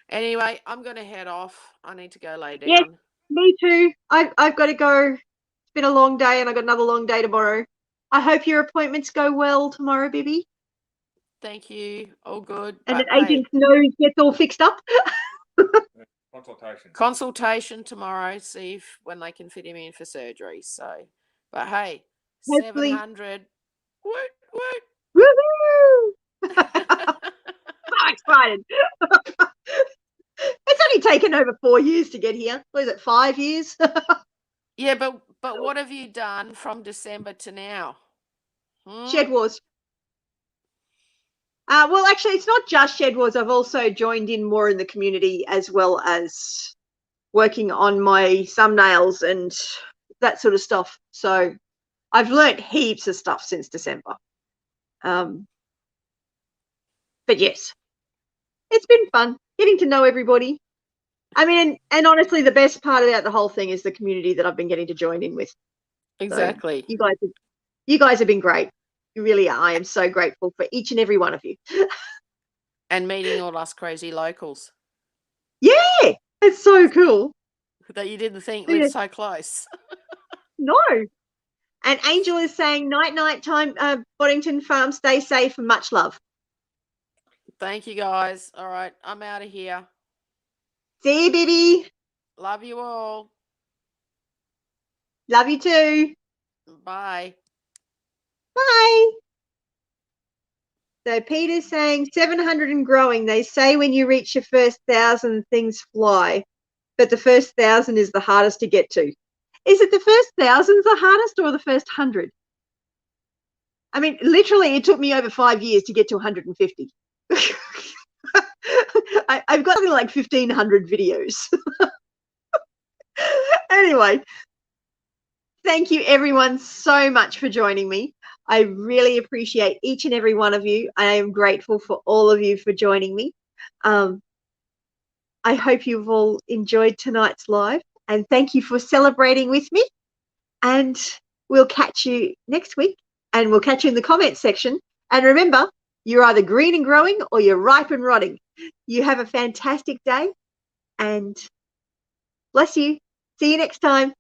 Anyway, I'm going to head off. I need to go lay down. Yeah, me too. I've got to go. It's been a long day and I've got another long day tomorrow. I hope your appointments go well tomorrow, Bibby. Thank you. All good. And that agent's nose gets all fixed up. Consultation tomorrow. See if when they can fit him in for surgery. So, but hey, hopefully, 700 Woot, Woohoo! woot. So excited. It's only taken over 4 years to get here. What is it, 5 years? Yeah, but what have you done from December to now? Shed Wars. Well, actually, it's not just Shed Wars. I've also joined in more in the community, as well as working on my thumbnails and that sort of stuff. So I've learnt heaps of stuff since December. But yes, it's been fun getting to know everybody. I mean, and honestly, the best part about the whole thing is the community that I've been getting to join in with. Exactly. So you guys have been great. You really are. I am so grateful for each and every one of you. And meeting all us crazy locals Yeah, it's so cool. that you didn't think Yeah. lived so close. No. And Angel is saying night time, Boddington Farm, stay safe and much love. Thank you, guys. All right, I'm out of here. See you, baby. Love you all. Love you too. Bye. Bye. So Peter's saying 700 and growing. They say when you reach your first 1,000, things fly. But the first 1,000 is the hardest to get to. Is it the first 1,000's the hardest or the first 100? I mean, literally, it took me over 5 years to get to 150. I've got something like 1,500 videos. Anyway, thank you everyone so much for joining me. I really appreciate each and every one of you. I am grateful for all of you for joining me. I hope you've all enjoyed tonight's live, and thank you for celebrating with me. And we'll catch you next week, and we'll catch you in the comments section. And remember, you're either green and growing or you're ripe and rotting. You have a fantastic day, and bless you. See you next time.